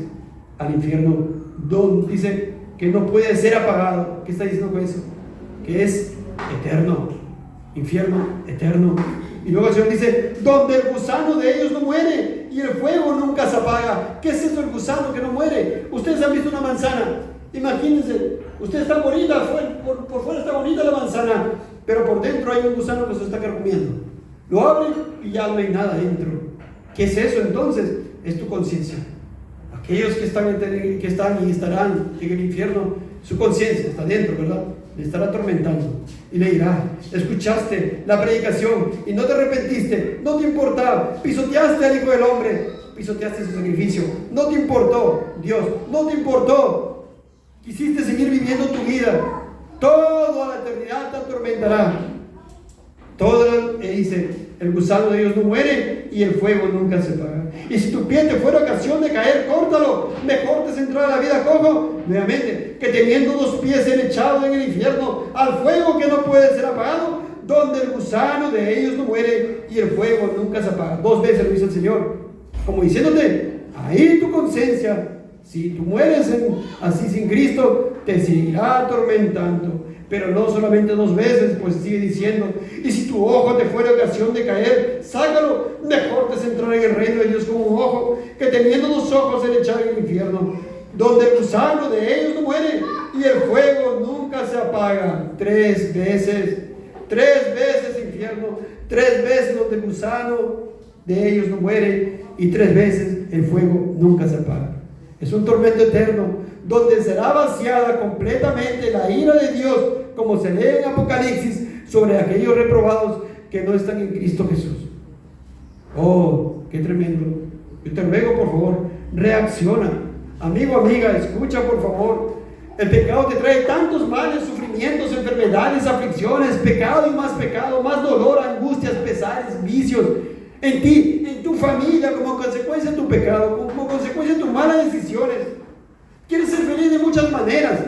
al infierno, donde dice que no puede ser apagado. ¿Qué está diciendo con eso? Que es eterno, infierno eterno. Y luego el Señor dice, donde el gusano de ellos no muere y el fuego nunca se apaga. ¿Qué es eso, el gusano que no muere? Ustedes han visto una manzana. Imagínense, ustedes están bonitas, por fuera está bonita la manzana, pero por dentro hay un gusano que se está carcomiendo. Lo abren y ya no hay nada dentro. ¿Qué es eso entonces? Es tu conciencia. Aquellos que están y estarán en el infierno, su conciencia está dentro, ¿verdad? Le estará atormentando y le dirá, escuchaste la predicación y no te arrepentiste, no te importaba, pisoteaste al Hijo del Hombre, pisoteaste su sacrificio, no te importó Dios, no te importó, quisiste seguir viviendo tu vida, toda la eternidad te atormentará. Dice, el gusano de ellos no muere y el fuego nunca se apaga. Y si tu pie te fuera ocasión de caer, córtalo. Mejor te centrar en la vida cojo, nuevamente, que teniendo 2 pies ser echado en el infierno, al fuego que no puede ser apagado, donde el gusano de ellos no muere y el fuego nunca se apaga. 2 veces lo dice el Señor, como diciéndote, ahí tu conciencia, si tú mueres así sin Cristo, te seguirá atormentando. Pero no solamente 2 veces, pues sigue diciendo, y si tu ojo te fuera ocasión de caer, sácalo. Mejor te centrar en el reino de Dios como un ojo, que teniendo 2 ojos ser echado en el infierno, donde el gusano de ellos no muere y el fuego nunca se apaga. 3 veces infierno, 3 veces donde el gusano de ellos no muere y 3 veces el fuego nunca se apaga. Es un tormento eterno, donde será vaciada completamente la ira de Dios, como se lee en Apocalipsis, sobre aquellos reprobados que no están en Cristo Jesús. Oh, qué tremendo. Yo te ruego, por favor, reacciona. Amigo, amiga, escucha, por favor. El pecado te trae tantos males, sufrimientos, enfermedades, aflicciones, pecado y más dolor, angustias, pesares, vicios en ti, en tu familia, como consecuencia de tu pecado, como consecuencia de tus malas decisiones. Quieres ser feliz de muchas maneras,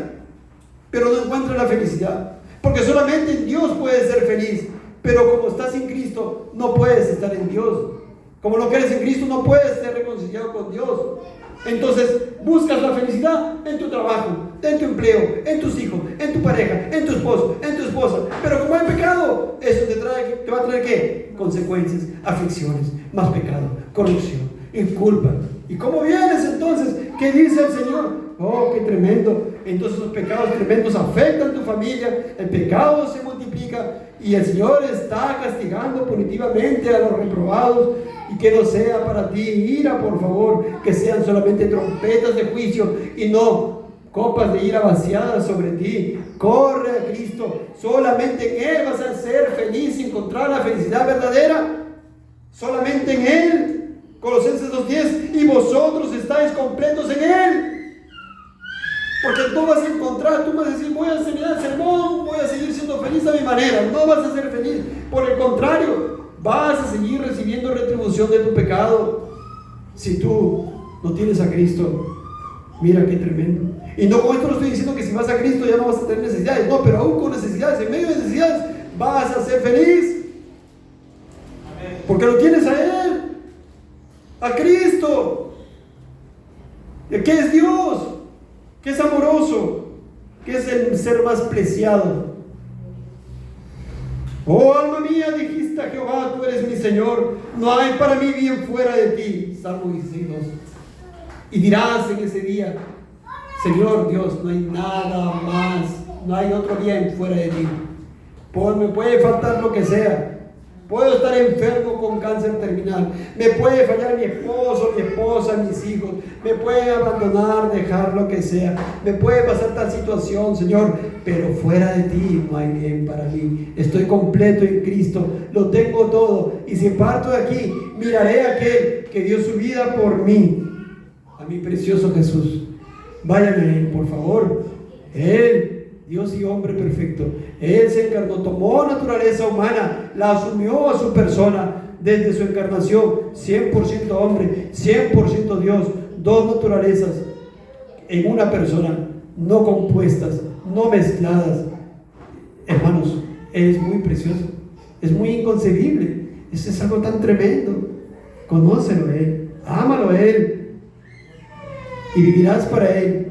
pero no encuentras la felicidad, porque solamente en Dios puedes ser feliz. Pero como estás en Cristo, no puedes estar en Dios. Como no crees en Cristo, no puedes ser reconciliado con Dios. Entonces buscas la felicidad en tu trabajo, en tu empleo, en tus hijos, en tu pareja, en tu esposo, en tu esposa. Pero como hay pecado, eso te va a traer ¿qué? Consecuencias, aflicciones, más pecado, corrupción y culpa. ¿Y cómo vienes entonces? ¿Qué dice el Señor? Oh, qué tremendo. Entonces los pecados tremendos afectan tu familia, el pecado se multiplica y el Señor está castigando punitivamente a los reprobados. Y que no sea para ti ira, por favor, que sean solamente trompetas de juicio y no copas de ira vaciadas sobre ti. Corre a Cristo, solamente en Él vas a ser feliz y encontrar la felicidad verdadera. Solamente en Él. Colosenses 2:10, y vosotros estáis completos en Él. Porque tú vas a encontrar, tú vas a decir, voy a enseñar el sermón, voy a seguir siendo feliz a mi manera. No vas a ser feliz, por el contrario, vas a seguir recibiendo retribución de tu pecado. Si tú no tienes a Cristo, mira qué tremendo. Y no con esto no estoy diciendo que si vas a Cristo ya no vas a tener necesidades. No, pero aún con necesidades, en medio de necesidades, vas a ser feliz. Porque lo tienes a Él, a Cristo, que es Dios, que es amoroso, que es el ser más preciado. Oh alma mía, dijiste a Jehová, tú eres mi Señor, no hay para mí bien fuera de ti. Salmo 16:2. Y dirás en ese día, Señor Dios, no hay nada más, no hay otro bien fuera de ti. Me puede faltar lo que sea, puedo estar enfermo con cáncer terminal, me puede fallar mi esposo, mi esposa, mis hijos, me puede abandonar, dejar lo que sea, me puede pasar tal situación, Señor, pero fuera de ti no hay bien para mí. Estoy completo en Cristo, lo tengo todo, y si parto de aquí, miraré a aquel que dio su vida por mí, a mi precioso Jesús. Vayan a Él, por favor. Él, Dios y hombre perfecto, Él se encarnó, tomó naturaleza humana, la asumió a su persona desde su encarnación, 100% hombre, 100% Dios, dos naturalezas en una persona, no compuestas, no mezcladas. Hermanos, es muy precioso, es muy inconcebible, eso es algo tan tremendo. Conócelo a Él, ámalo a Él y vivirás para Él.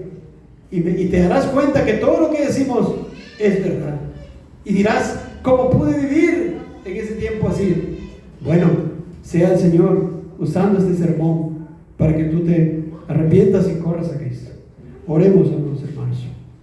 Y te darás cuenta que todo lo que decimos es verdad. Y dirás, ¿cómo pude vivir en ese tiempo así? Bueno, sea el Señor usando este sermón para que tú te arrepientas y corras a Cristo. Oremos, hermanos.